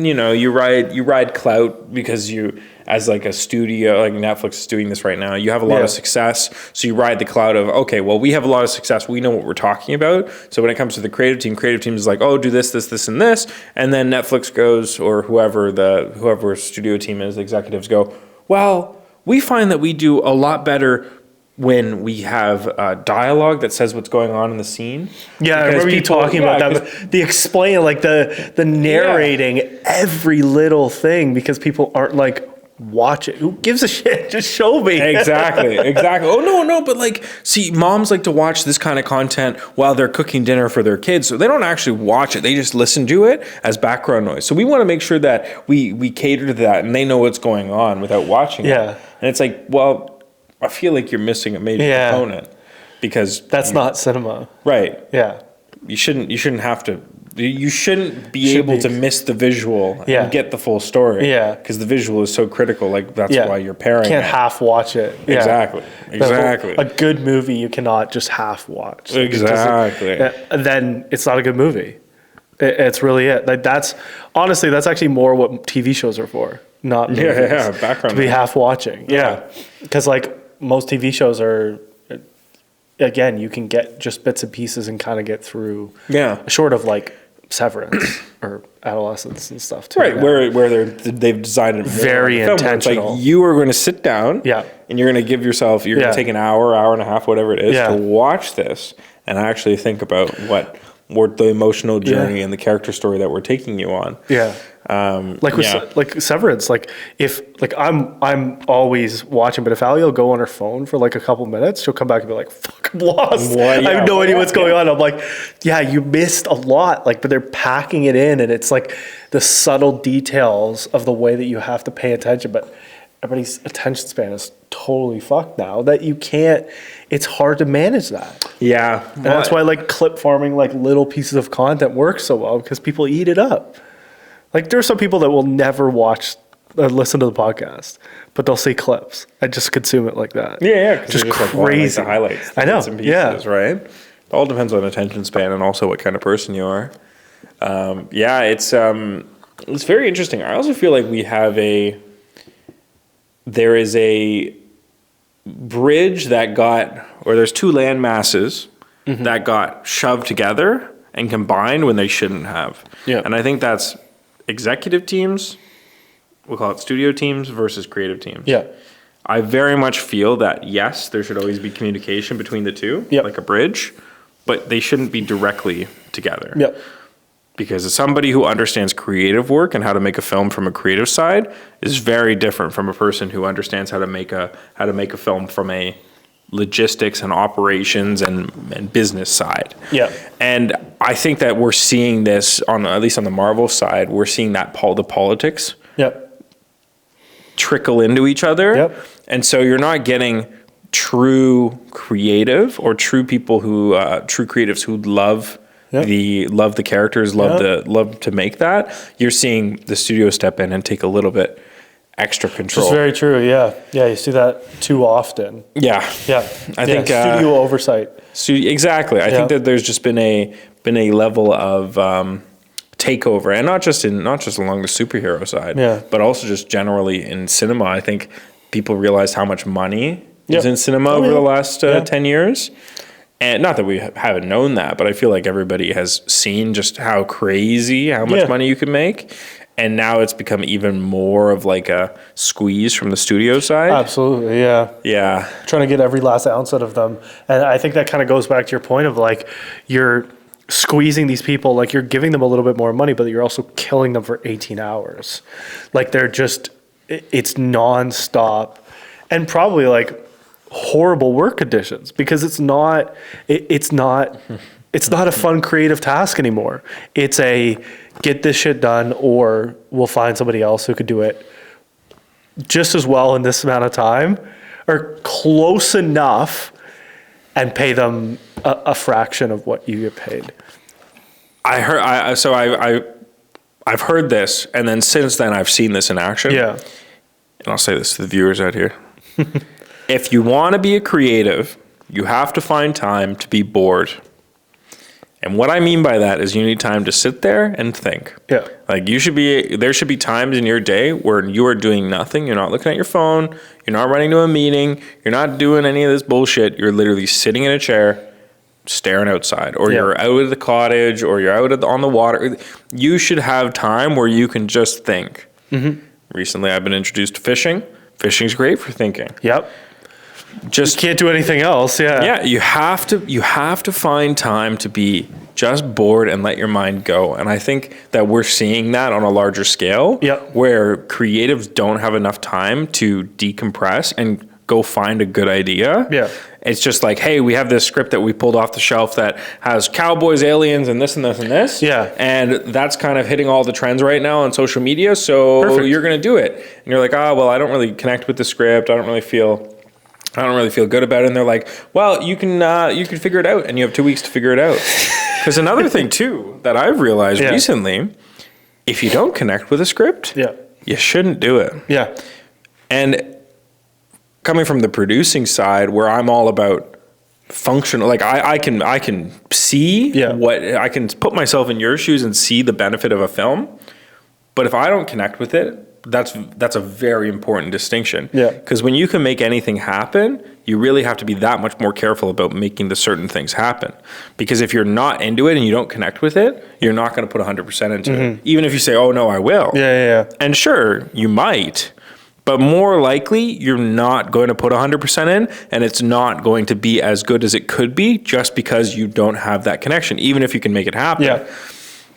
you ride clout because you, as like a studio, like Netflix is doing this right now, you have a lot of success. So you ride the clout of, okay, well, we have a lot of success. We know what we're talking about. So when it comes to the creative team is like, oh, do this, and this. And then Netflix goes, or whoever studio team is, executives go, well, we find that we do a lot better when we have dialogue that says what's going on in the scene. Yeah, I remember you talking about that. The explain, like the narrating every little thing, because people aren't like, watch it. Who gives a shit? Just show me. Exactly. Oh, no. But like, see, moms like to watch this kind of content while they're cooking dinner for their kids. So they don't actually watch it. They just listen to it as background noise. So we want to make sure that we cater to that and they know what's going on without watching it. And it's like, well, I feel like you're missing a major component, because that's not cinema. Right. Yeah. You shouldn't be able to miss the visual and get the full story. Yeah. Because the visual is so critical. Like, that's why you're pairing can't half watch it. Exactly. A good movie you cannot just half watch. Exactly. Then it's not a good movie. It's really it. Like, that's actually more what TV shows are for. Not movies. Background to be half watching. Because like most TV shows are, again, you can get just bits and pieces and kind of get through. Short of like Severance or Adolescence and stuff too. Right, where they've designed it very intentional. Like, you are going to sit down, and you're going to give yourself, you're going to take an hour and a half, whatever it is, to watch this and actually think about what the emotional journey and the character story that we're taking you on. Like Severance, like if like I'm always watching, but if Ali will go on her phone for like a couple minutes, she'll come back and be like, fuck, I'm lost. I have no idea what's going on. I'm like, you missed a lot. Like, but they're packing it in, and it's like the subtle details of the way that you have to pay attention. But everybody's attention span is totally fucked now that you can't, it's hard to manage that. And that's why like clip farming, like little pieces of content works so well, because people eat it up. Like, there are some people that will never watch or listen to the podcast, but they'll see clips and just consume it like that. Just crazy. Like the highlights. I know. Bits and pieces, right? It all depends on attention span and also what kind of person you are. It's very interesting. I also feel like there is a bridge that there's two land masses that got shoved together and combined when they shouldn't have. And I think that's executive teams, we'll call it studio teams, versus creative teams. I very much feel that, yes, there should always be communication between the two, like a bridge, but they shouldn't be directly together. Because as somebody who understands creative work and how to make a film from a creative side is very different from a person who understands how to make a film from a logistics and operations and business side. And I think that we're seeing this at least on the Marvel side, we're seeing that the politics trickle into each other. And so you're not getting true creative or true people who true creatives who love the characters, love to make that. You're seeing the studio step in and take a little bit extra control. It's very true. You see that too often. I think studio oversight. Exactly. I think that there's just been a level of takeover, and not just along the superhero side, but also just generally in cinema. I think people realize how much money is in cinema over the last 10 years. And not that we haven't known that, but I feel like everybody has seen just how much money you can make. And now it's become even more of like a squeeze from the studio side. Absolutely, trying to get every last ounce out of them. And I think that kind of goes back to your point of like, you're squeezing these people, like you're giving them a little bit more money, but you're also killing them for 18 hours. Like it's nonstop and probably like horrible work conditions, because it's not a fun creative task anymore. It's a get this shit done, or we'll find somebody else who could do it just as well in this amount of time, or close enough, and pay them a fraction of what you get paid. I've heard this, and then since then I've seen this in action. And I'll say this to the viewers out here. If you want to be a creative, you have to find time to be bored. And what I mean by that is you need time to sit there and think. Yeah. Like there should be times in your day where you are doing nothing. You're not looking at your phone. You're not running to a meeting. You're not doing any of this bullshit. You're literally sitting in a chair, staring outside, or you're out at the cottage, or you're out on the water. You should have time where you can just think. Mm-hmm. Recently, I've been introduced to fishing. Fishing's great for thinking. Yep. Just can't do anything else. Yeah. Yeah, you have to find time to be just bored and let your mind go. And I think that we're seeing that on a larger scale. Yep. Where creatives don't have enough time to decompress and go find a good idea. Yeah. It's just like, hey, we have this script that we pulled off the shelf that has cowboys, aliens, and this and this and this. Yeah. And that's kind of hitting all the trends right now on social media. So Perfect. You're going to do it. And you're like, well, I don't really connect with the script. I don't really feel good about it. And they're like, well, you can figure it out, and you have 2 weeks to figure it out. Because another thing too that I've realized recently, if you don't connect with a script, you shouldn't do it. Yeah. And coming from the producing side, where I'm all about functional, like I can see what I can put myself in your shoes and see the benefit of a film. But if I don't connect with it, that's a very important distinction. Yeah. Because when you can make anything happen, you really have to be that much more careful about making the certain things happen. Because if you're not into it and you don't connect with it, you're not going to put 100% into it. Even if you say, oh no, I will. Yeah. And sure, you might. But more likely, you're not going to put 100% in, and it's not going to be as good as it could be just because you don't have that connection, even if you can make it happen. Yeah.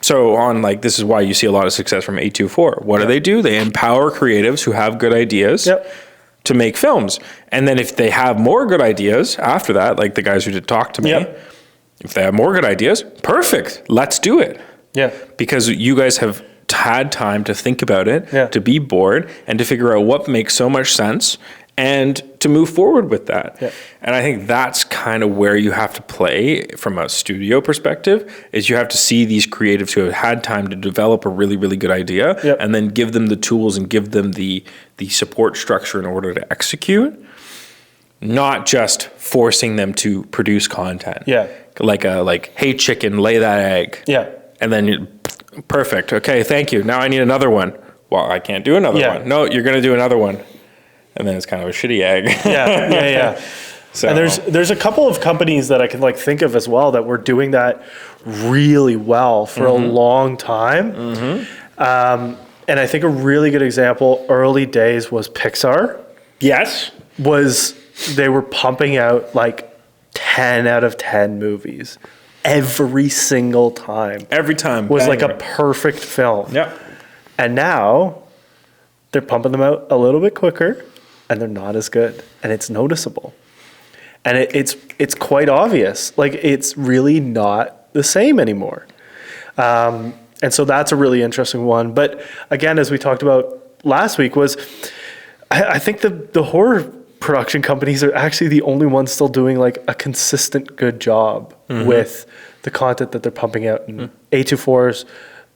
So this is why you see a lot of success from A24. What do? They empower creatives who have good ideas to make films. And then if they have more good ideas after that, like the guys who did talk to me, if they have more good ideas, perfect, let's do it. Yeah. Because you guys have had time to think about it, to be bored, and to figure out what makes so much sense, and to move forward with that. Yeah. And I think that's kind of where you have to play from a studio perspective, is you have to see these creatives who have had time to develop a really, really good idea, and then give them the tools and give them the support structure in order to execute, not just forcing them to produce content. Yeah. Like, hey, chicken, lay that egg. Yeah. And then perfect. Okay, thank you. Now I need another one. Well, I can't do another one. No, you're going to do another one. And then it's kind of a shitty egg. Yeah. So. And there's a couple of companies that I can think of as well that were doing that really well for a long time. And I think a really good example early days was Pixar. Yes. They were pumping out 10 out of 10 movies every single time. Every time. Was like a perfect film. Yep. And now they're pumping them out a little bit quicker, and they're not as good, and it's noticeable. And it's quite obvious. It's really not the same anymore. And so that's a really interesting one. But again, as we talked about last week, I think the horror production companies are actually the only ones still doing a consistent good job with the content that they're pumping out. And A24's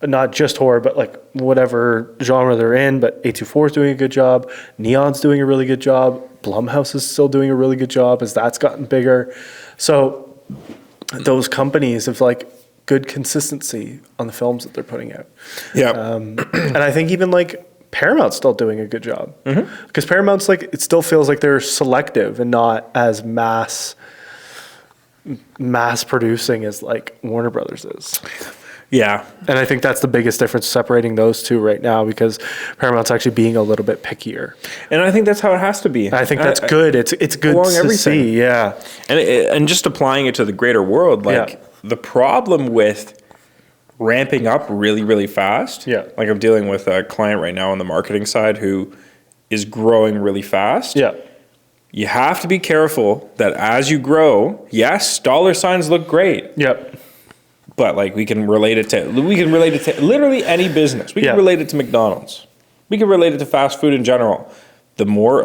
not just horror, but whatever genre they're in, but A24 is doing a good job. Neon's doing a really good job. Blumhouse is still doing a really good job as that's gotten bigger. So those companies have good consistency on the films that they're putting out. Yeah. And I think even Paramount's still doing a good job. Because Paramount's it still feels like they're selective and not as mass producing as Warner Brothers is. Yeah. And I think that's the biggest difference separating those two right now, because Paramount's actually being a little bit pickier. And I think that's how it has to be. I think that's good. It's good to see. Yeah. And just applying it to the greater world, the problem with ramping up really, really fast. Yeah. I'm dealing with a client right now on the marketing side who is growing really fast. Yeah. You have to be careful that as you grow, yes, dollar signs look great. Yep. But we can relate it to literally any business. We can relate it to McDonald's. We can relate it to fast food in general. The more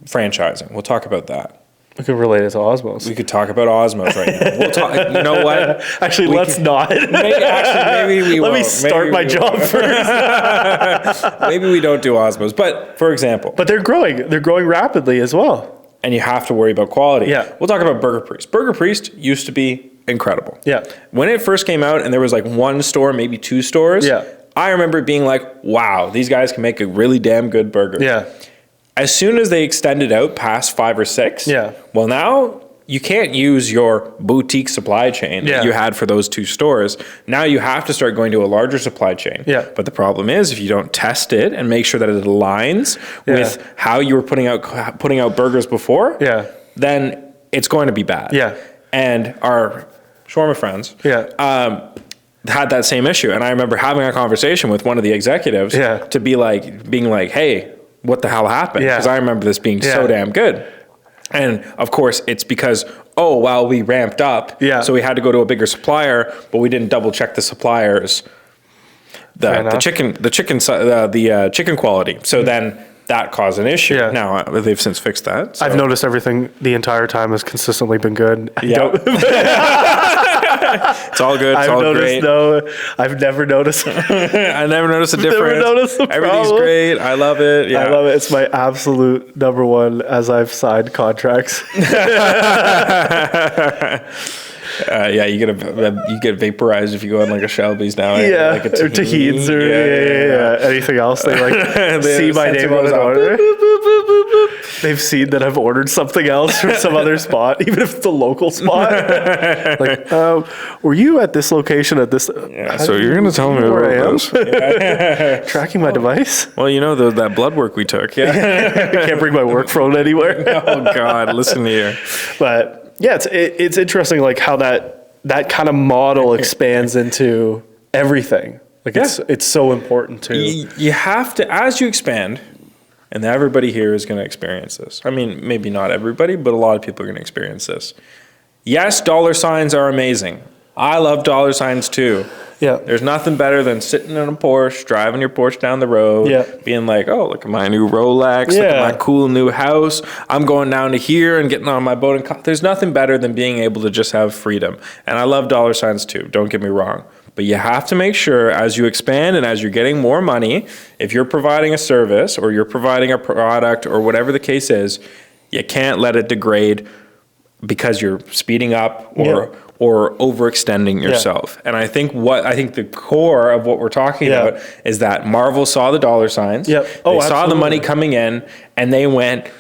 franchising, we'll talk about that. We could relate it to Osmos. We could talk about Osmos right now. We'll talk. You know what? Actually, let's not. Maybe we Let won't. me start my job first. Maybe we don't do Osmos. But for example, but they're growing. They're growing rapidly as well. And you have to worry about quality. Yeah. We'll talk about Burger Priest. Burger Priest used to be incredible. Yeah. When it first came out and there was like one store, maybe two stores, Yeah. I remember being like, wow, these guys can make a really damn good burger. Yeah. As soon as they extended out past 5 or 6, Yeah. well, now you can't use your boutique supply chain that you had for those 2 stores. Now you have to start going to a larger supply chain. Yeah. But the problem is if you don't test it and make sure that it aligns with how you were putting out burgers before, then it's going to be bad. Yeah. And our shawarma friends had that same issue. And I remember having a conversation with one of the executives to be like, being like, hey, what the hell happened? Because I remember this being so damn good. And of course, it's because, we ramped up. So we had to go to a bigger supplier, but we didn't double check the suppliers, the chicken quality. So then that caused an issue. Now they've since fixed that. So. I've noticed everything the entire time has consistently been good. It's all good. It's all great. No, I've never noticed. I never noticed a difference. Never noticed the Everything's problem. great. I love it. Yeah. I love it. It's my absolute number one as I've signed contracts. You get vaporized if you go on like a Shelby's now. Like a or Tahiti's or anything else. They like see my name on an order. They've seen that I've ordered something else from some other spot, even if it's a local spot. Like, were you at this location at this? So you're gonna tell me where I am? this? Tracking my device. Well, that blood work we took. I can't bring my work phone anywhere. Oh God, listen to you. But yeah, it's interesting, like how that kind of model expands into everything. Like it's so important to. You have to, as you expand, and everybody here is going to experience this. I mean, maybe not everybody, but a lot of people are going to experience this. Yes, dollar signs are amazing. I love dollar signs too. Yeah. There's nothing better than sitting in a Porsche, driving your Porsche down the road, being like, oh, look at my new Rolex, look at my cool new house. I'm going down to here and getting on my boat. There's nothing better than being able to just have freedom. And I love dollar signs too, don't get me wrong. But you have to make sure as you expand and as you're getting more money, if you're providing a service or you're providing a product or whatever the case is, you can't let it degrade because you're speeding up or overextending yourself. And I think the core of what we're talking about is that Marvel saw the dollar signs. They saw the money coming in and they went,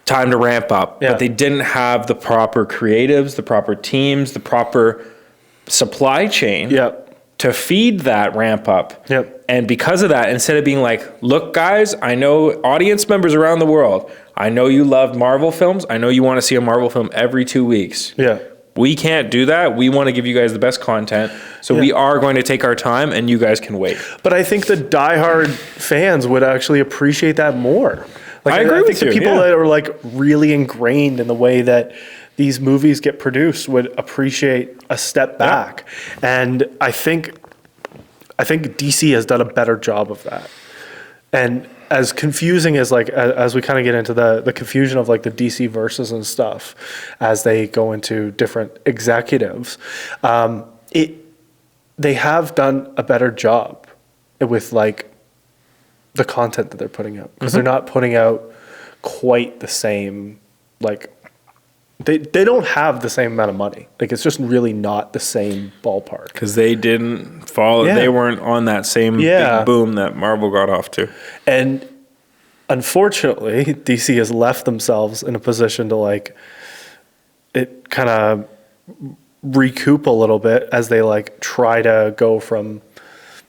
time to ramp up. But they didn't have the proper creatives, the proper teams, the proper supply chain to feed that ramp up. And because of that, instead of being like, look, guys, I know audience members around the world, I know you love Marvel films. I know you want to see a Marvel film every 2 weeks. We can't do that. We want to give you guys the best content. So we are going to take our time and you guys can wait. But I think the diehard fans would actually appreciate that more. Like, I agree with think the people that are like really ingrained in the way that these movies get produced would appreciate a step back. And I think DC has done a better job of that. And as confusing as as we kind of get into the confusion of like the DC verses and stuff as they go into different executives, they have done a better job with like the content that they're putting out, because they're not putting out quite the same, like they don't have the same amount of money. Like it's just really not the same ballpark. Because they didn't follow, they weren't on that same big boom that Marvel got off to. And unfortunately, DC has left themselves in a position to like it kind of recoup a little bit as they like try to go from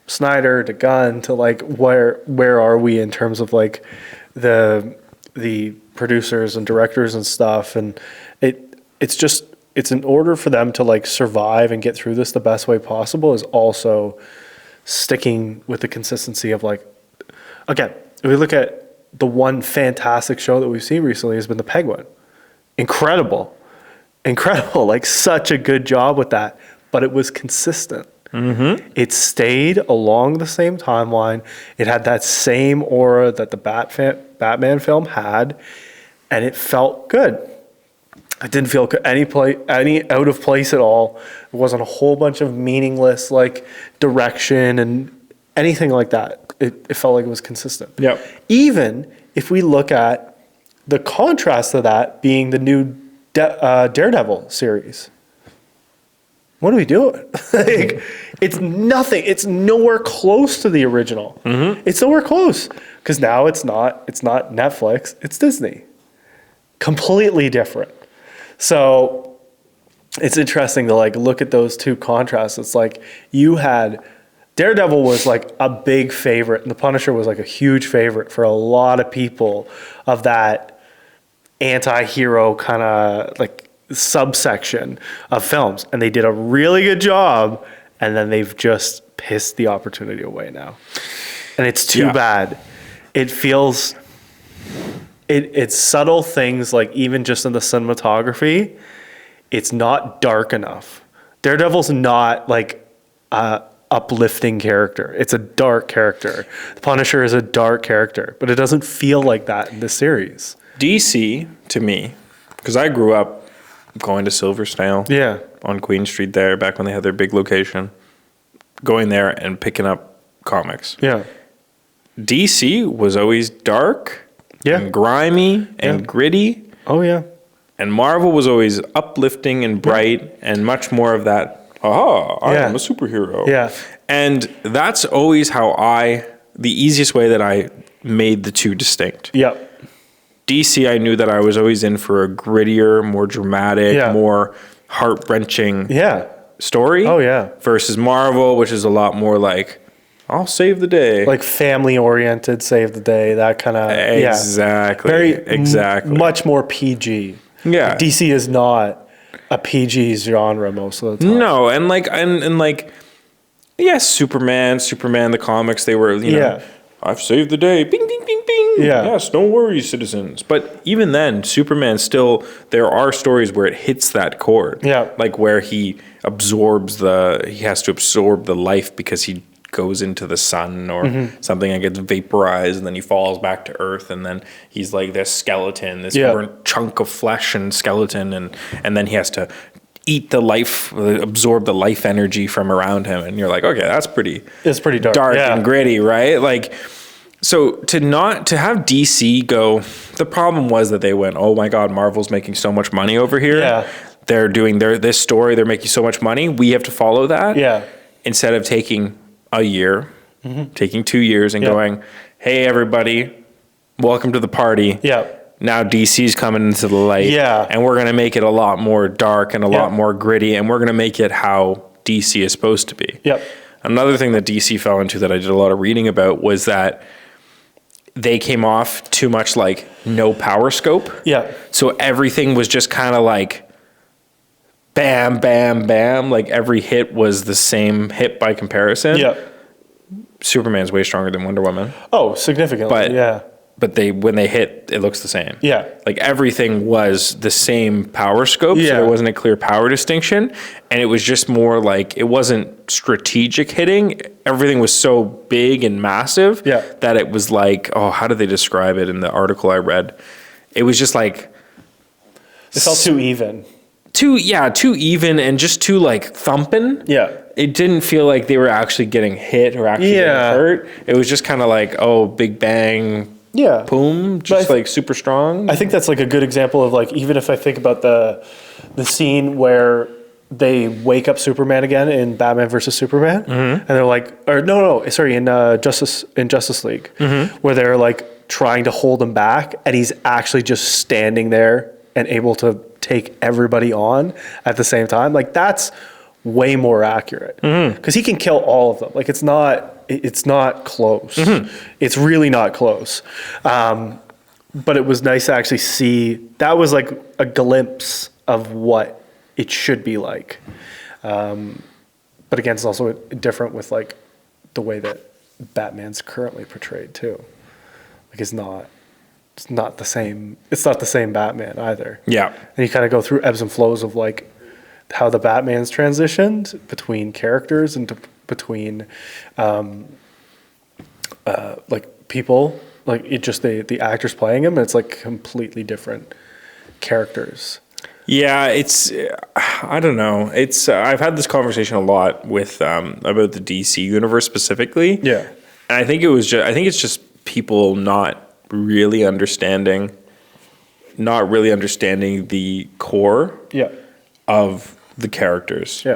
Snyder to Gunn to like where are we in terms of like the producers and directors and stuff. And it's in order for them to like survive and get through this the best way possible is also sticking with the consistency of like, again, if we look at the one fantastic show that we've seen recently has been The Penguin. Incredible, like such a good job with that, but it was consistent. It stayed along the same timeline. It had that same aura that the Batman film had, and it felt good. It didn't feel any out of place at all. It wasn't a whole bunch of meaningless like direction and anything like that. It felt like it was consistent. Even if we look at the contrast to that being the new Daredevil series. what are we doing? Like, it's nothing. It's nowhere close to the original. It's nowhere close because now it's not Netflix. It's Disney. Completely different. So it's interesting to like look at those two contrasts. It's like you had Daredevil was like a big favorite, and The Punisher was like a huge favorite for a lot of people of that anti-hero kind of like subsection of films, and they did a really good job, and then they've just pissed the opportunity away now, and it's too bad. It feels it's subtle things, like even just in the cinematography, it's not dark enough. Daredevil's not like a uplifting character. It's a dark character. The Punisher is a dark character, but it doesn't feel like that in this series. DC, to me, because I grew up going to Silversdale on Queen Street there back when they had their big location, going there and picking up comics. Yeah. DC was always dark and grimy and gritty. Oh, yeah. And Marvel was always uplifting and bright and much more of that, I am a superhero. Yeah. And that's always the easiest way that I made the two distinct. Yep. DC, I knew that I was always in for a grittier, more dramatic, more heart-wrenching story. Oh, yeah. Versus Marvel, which is a lot more like, I'll save the day. Like family-oriented, save the day, that kind of... Exactly. Exactly. Much more PG. Yeah. DC is not a PG genre most of the time. No, and Superman, the comics, they were, you know, I've saved the day. Bing, bing, bing, bing. Yeah. Yes, don't worry, citizens. But even then, Superman still, there are stories where it hits that chord. Yeah. Like where he has to absorb the life because he goes into the sun or something and gets vaporized, and then he falls back to earth, and then he's like this skeleton, this burnt chunk of flesh and skeleton, and then he has to eat the life, absorb the life energy from around him, and you're like, okay, it's pretty dark and gritty, right? Like, so to have DC go, the problem was that they went, oh my God, Marvel's making so much money over here. They're doing this story, they're making so much money, we have to follow that. Instead of taking a year, taking 2 years and going, hey, everybody, welcome to the party. Now DC's coming into the light. And we're going to make it a lot more dark and a lot more gritty, and we're going to make it how DC is supposed to be. Another thing that DC fell into that I did a lot of reading about was that they came off too much like no power scope. So everything was just kind of like bam, bam, bam. Like every hit was the same hit by comparison. Superman's way stronger than Wonder Woman. Oh, significantly. But when they hit, it looks the same. Like everything was the same power scope. So there wasn't a clear power distinction. And it was just more like, it wasn't strategic hitting. Everything was so big and massive that it was like, oh, how did they describe it in the article I read? It was just like, it felt too even. Too even and just too like thumping. It didn't feel like they were actually getting hit or actually getting hurt. It was just kind of like, oh, big bang, boom, just like super strong. I think that's like a good example of like, even if I think about the scene where they wake up Superman again in Batman versus Superman, and they're like, in Justice League, where they're like trying to hold him back, and he's actually just standing there and able to take everybody on at the same time. Like that's way more accurate because he can kill all of them. Like it's not close. It's really not close. But it was nice to actually see that was like a glimpse of what it should be like. But again, it's also different with like the way that Batman's currently portrayed too. Like it's not the same. It's not the same Batman either. And you kind of go through ebbs and flows of like how the Batman's transitioned between characters and between like people. Like it just the actors playing him. It's like completely different characters. It's I don't know. It's I've had this conversation a lot with about the DC universe specifically. And I think it's just people not really understanding the core of the characters.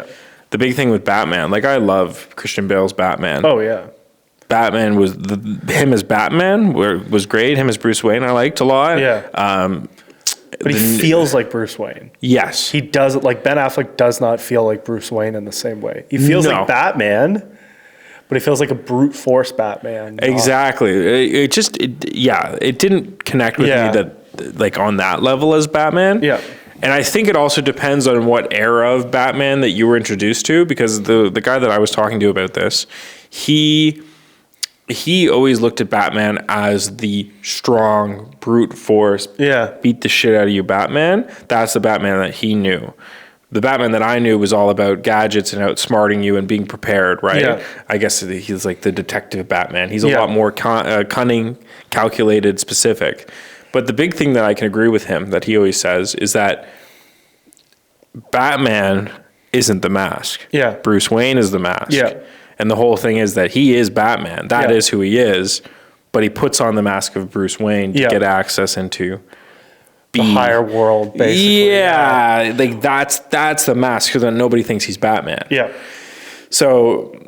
the big thing with Batman, like I love Christian Bale's Batman. Oh yeah. Batman was him as Batman was great. Him as Bruce Wayne I liked a lot. Yeah. But he feels like Bruce Wayne. Yes. He does like Ben Affleck does not feel like Bruce Wayne in the same way. He feels like Batman, but he feels like a brute force Batman. Exactly. It didn't connect with me that like on that level as Batman. Yeah. And I think it also depends on what era of Batman that you were introduced to, because the guy that I was talking to about this, he always looked at Batman as the strong brute force, beat the shit out of you Batman. That's the Batman that he knew. The Batman that I knew was all about gadgets and outsmarting you and being prepared, right? Yeah. I guess he's like the detective Batman. He's a lot more cunning, calculated, specific. But the big thing that I can agree with him that he always says is that Batman isn't the mask. Yeah. Bruce Wayne is the mask. Yeah. And the whole thing is that he is Batman. That is who he is. But he puts on the mask of Bruce Wayne to get access into the higher world, basically. Yeah. Like that's the mask, because then nobody thinks he's Batman. Yeah. So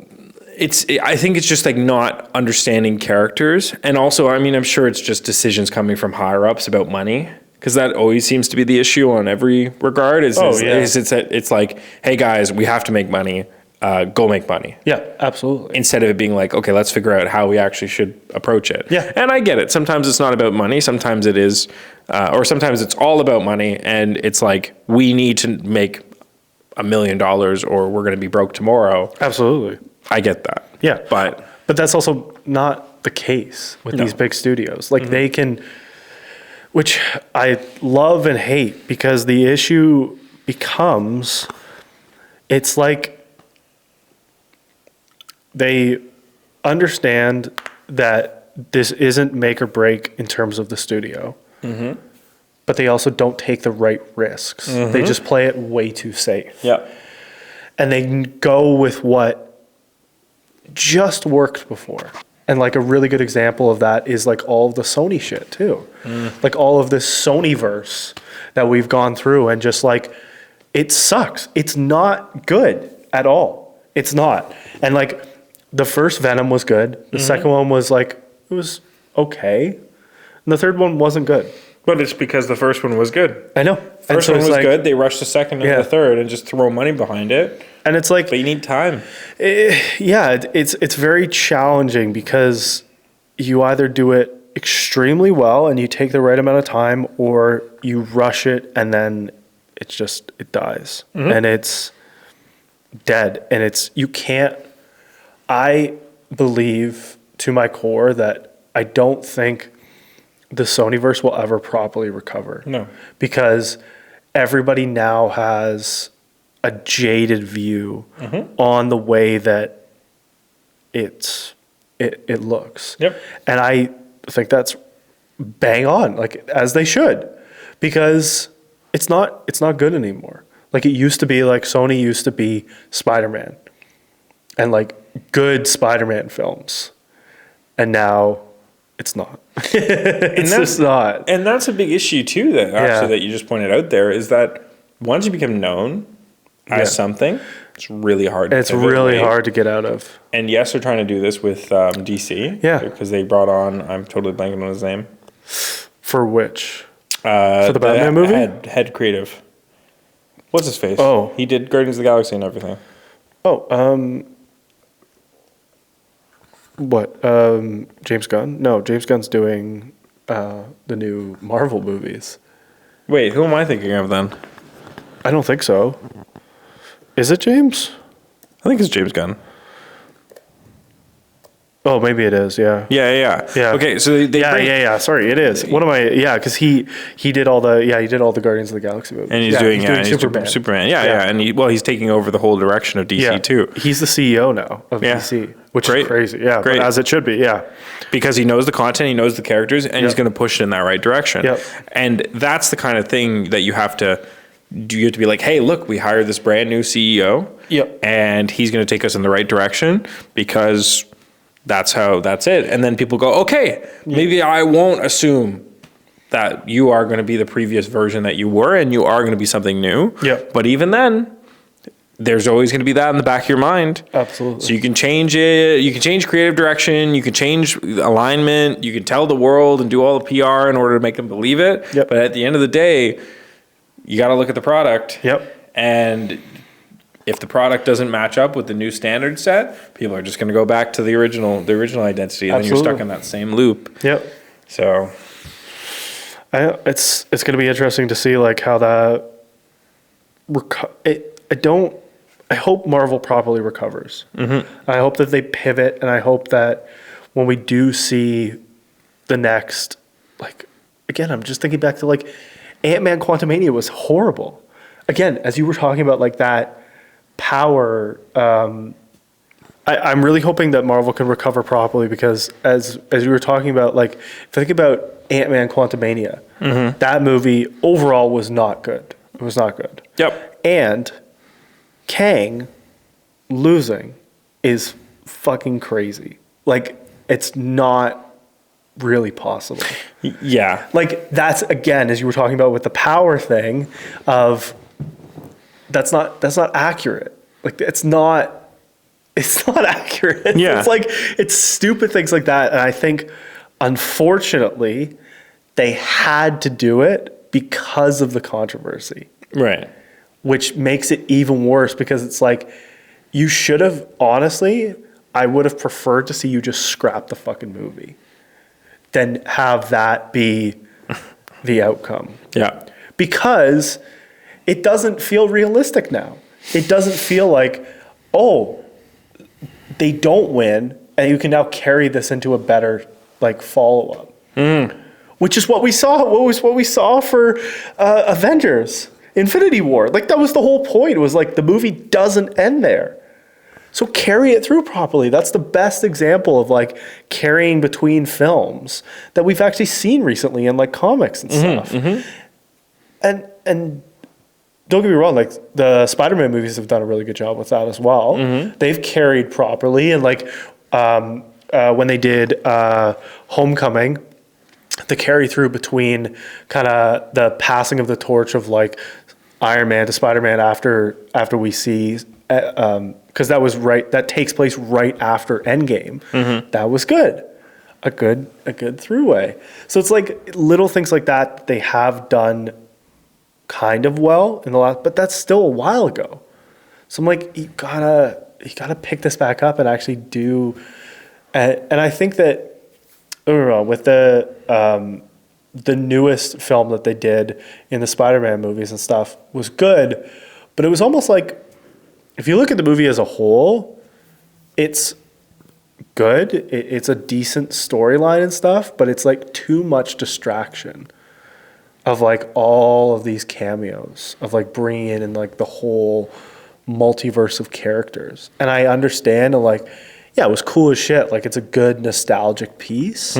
I think it's just like not understanding characters. And also, I mean, I'm sure it's just decisions coming from higher ups about money, because that always seems to be the issue on every regard. It's like, hey guys, we have to make money. Go make money. Yeah, absolutely. Instead of it being like, okay, let's figure out how we actually should approach it. Yeah. And I get it. Sometimes it's not about money. Sometimes it is, or sometimes it's all about money. And it's like, we need to make $1 million or we're going to be broke tomorrow. Absolutely. I get that. Yeah. But that's also not the case with these big studios. Like they can, which I love and hate, because the issue becomes, it's like, they understand that this isn't make or break in terms of the studio, but they also don't take the right risks. They just play it way too safe. Yeah. And they go with what just worked before. And like a really good example of that is like all of the Sony shit too. Like all of this Sony-verse that we've gone through, and just like, it sucks. It's not good at all. It's not. And like, the first Venom was good. The second one was like, it was okay. And the third one wasn't good. But it's because the first one was good. I know. First one was like, good. They rushed the second and the third and just throw money behind it. And it's like, but you need time. It's very challenging, because you either do it extremely well and you take the right amount of time, or you rush it and then it dies. And it's dead. And you can't. I believe to my core that I don't think the Sonyverse will ever properly recover. No. Because everybody now has a jaded view on the way that it looks. Yep. And I think that's bang on, like, as they should, because it's not good anymore. Like it used to be. Like Sony used to be Spider-Man and like good Spider-Man films, and now it's not. It's just not. And that's a big issue too, that you just pointed out there, is that once you become known as something, it's really hard. It's really hard to get out of. And yes, they're trying to do this with DC. Yeah, because they brought on, I'm totally blanking on his name. For which? For the Batman movie? Head creative. What's his face? Oh, he did Guardians of the Galaxy and everything. Oh, what? James Gunn? No, James Gunn's doing the new Marvel movies. Wait, who am I thinking of then? I don't think so. Is it James? I think it's James Gunn. Oh, maybe it is. Yeah. Yeah. Okay, so yeah. Sorry, it is. What am I? Yeah, because he did all the Guardians of the Galaxy movies, and he's doing Superman. Yeah, and he's taking over the whole direction of DC too. He's the CEO now of DC, which is crazy. Yeah, great, as it should be. Yeah, because he knows the content, he knows the characters, and he's going to push it in that right direction. Yep. And that's the kind of thing that you have to do. You have to be like, hey, look, we hired this brand new CEO. Yep. And he's going to take us in the right direction, because that's it. And then people go, okay, maybe I won't assume that you are going to be the previous version that you were, and you are going to be something new. Yeah. But even then, there's always going to be that in the back of your mind. Absolutely. So you can change it. You can change creative direction. You can change alignment. You can tell the world and do all the PR in order to make them believe it. Yep. But at the end of the day, you got to look at the product. Yep. And if the product doesn't match up with the new standard set, people are just going to go back to the original identity, and then you're stuck in that same loop. Yep. So it's going to be interesting to see like how that. I hope Marvel properly recovers. Mm-hmm. I hope that they pivot, and I hope that when we do see the next, like, again, I'm just thinking back to like Ant-Man Quantumania was horrible. Again, as you were talking about like that power, I'm really hoping that Marvel can recover properly, because as you were talking about, like, if I think about Ant-Man Quantumania, that movie overall was not good. It was not good. Yep. And Kang losing is fucking crazy. Like, it's not really possible. Yeah. Like, that's, again, as you were talking about with the power thing of that's not accurate. Like, it's not accurate. Yeah. It's like, it's stupid things like that. And I think, unfortunately, they had to do it because of the controversy. Right. Which makes it even worse, because it's like, you should have, honestly, I would have preferred to see you just scrap the fucking movie than have that be the outcome. Yeah. Because it doesn't feel realistic now. It doesn't feel like, oh, they don't win, and you can now carry this into a better like follow-up. Which is what we saw. What we saw for Avengers Infinity War. Like, that was the whole point. It was like, the movie doesn't end there. So carry it through properly. That's the best example of like carrying between films that we've actually seen recently in like comics and stuff. And don't get me wrong, like the Spider-Man movies have done a really good job with that as well. They've carried properly, and like when they did Homecoming, the carry through between kind of the passing of the torch of like Iron Man to Spider-Man after we see, because that takes place right after Endgame. That was good, a good throughway. So it's like little things like that they have done kind of well in the last, but that's still a while ago. So I'm like, you gotta pick this back up and actually do. And I think that, I don't know, with the newest film that they did in the Spider-Man movies and stuff was good, but it was almost like, if you look at the movie as a whole, it's good. It's a decent storyline and stuff, but it's like too much distraction of like all of these cameos of like bringing in like the whole multiverse of characters. And I understand, and like, yeah, it was cool as shit. Like, it's a good nostalgic piece,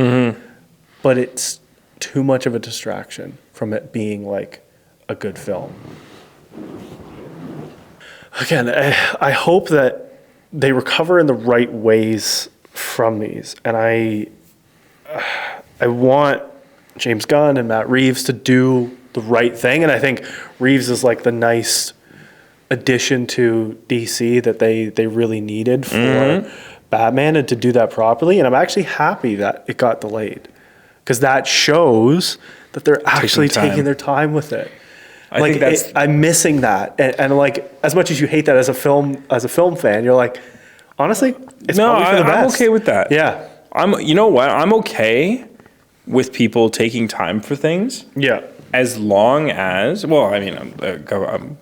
but it's too much of a distraction from it being like a good film. Again, I hope that they recover in the right ways from these. And I want James Gunn and Matt Reeves to do the right thing. And I think Reeves is like the nice addition to DC that they really needed for Batman, and to do that properly. And I'm actually happy that it got delayed, because that shows that they're actually taking their time with it. I'm missing that, and like, as much as you hate that as a film fan, you're like, honestly, it's probably for the best. I'm okay with that. Yeah, You know what? I'm okay with people taking time for things. Yeah, as long as, well, I mean,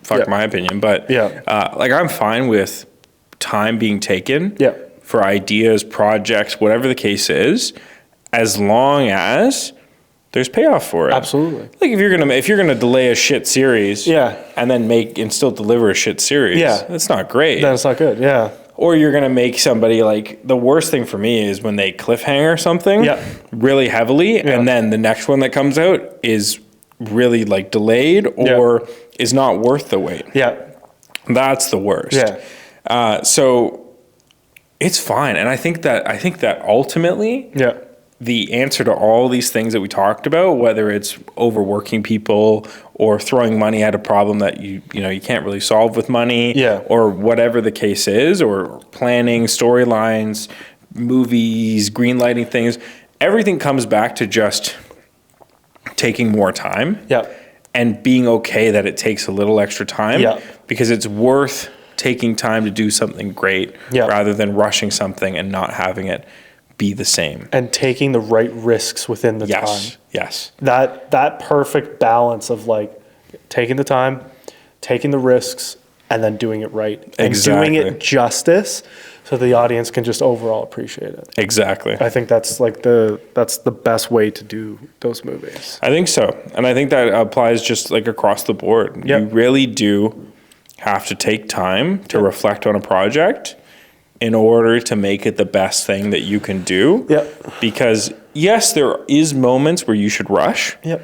fuck my opinion, but like, I'm fine with time being taken. Yeah. For ideas, projects, whatever the case is, as long as there's payoff for it. Absolutely. Like, if you're gonna delay a shit series, and then make and still deliver a shit series, that's not great. Then it's not good. Yeah. Or you're gonna make somebody, like, the worst thing for me is when they cliffhanger something really heavily, and then the next one that comes out is really like delayed or is not worth the wait. Yeah. That's the worst. Yeah. So it's fine, and I think that ultimately, the answer to all these things that we talked about, whether it's overworking people or throwing money at a problem that you can't really solve with money, Yeah. or whatever the case is, or planning storylines, movies, green lighting things, everything comes back to just taking more time. Yeah. And being okay that it takes a little extra time, Yeah. because it's worth taking time to do something great, Yeah. rather than rushing something and not having it be the same. And taking the right risks within the time. Yes. That perfect balance of like taking the time, taking the risks, and then doing it right. And doing Exactly. it justice so the audience can just overall appreciate it. Exactly. I think that's like that's the best way to do those movies. I think so. And I think that applies just like across the board. Yep. You really do have to take time to reflect on a project in order to make it the best thing that you can do. Yep. Because yes, there is moments where you should rush. Yep.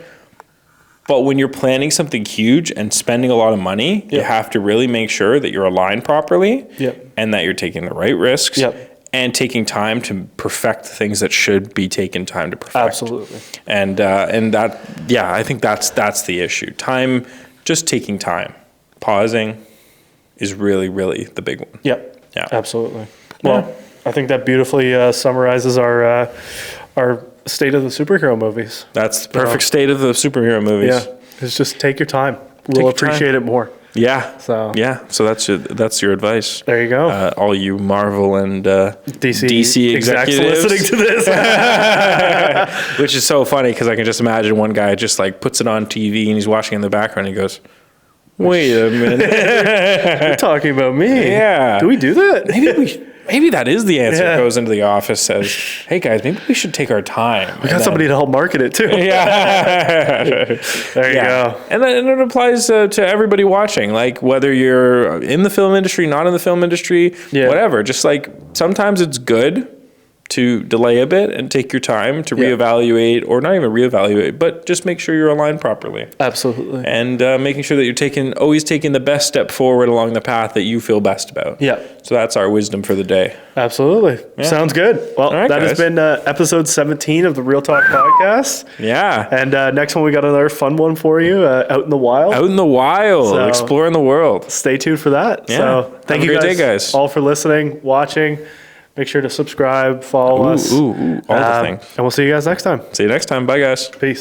But when you're planning something huge and spending a lot of money, you Yep. have to really make sure that you're aligned properly, Yep. and that you're taking the right risks, Yep. and taking time to perfect the things that should be taken time to perfect. Absolutely. And that, yeah, I think that's the issue. Time, just taking time, pausing, is really, really the big one. Yep. Yeah. Absolutely. Well, I think that beautifully summarizes our state of the superhero movies. That's the perfect state of the superhero movies. Yeah. It's just take your time. We'll your time. appreciate it more. Yeah. So- So that's your advice. There you go. All you Marvel and DC execs executives, listening to this. which is so funny because I can just imagine one guy just like puts it on TV and he's watching in the background and he goes, "Wait a minute, You're talking about me. Yeah. Do we do that? maybe that is the answer." Yeah. Goes into the office, says, "Hey guys, maybe we should take our time." We got somebody to help market it too. Yeah. There you go. And it applies to everybody watching, like whether you're in the film industry, not in the film industry, Yeah. whatever. Just like sometimes it's good to delay a bit and take your time to Yeah. reevaluate, or not even reevaluate, but just make sure you're aligned properly. Absolutely. And making sure that you're always taking the best step forward along the path that you feel best about. Yeah. So that's our wisdom for the day. Absolutely. Sounds good. Well, All right, that has guys. been episode 17 of the Real Talk podcast. Yeah. And next one, we got another fun one for you, Out in the Wild. Out in the wild, So- exploring the world. Stay tuned for that. Yeah. So thank Have you a great guys, day, guys. all for listening, watching. Make sure to subscribe, follow us. All the things. And we'll see you guys next time. See you next time. Bye, guys. Peace.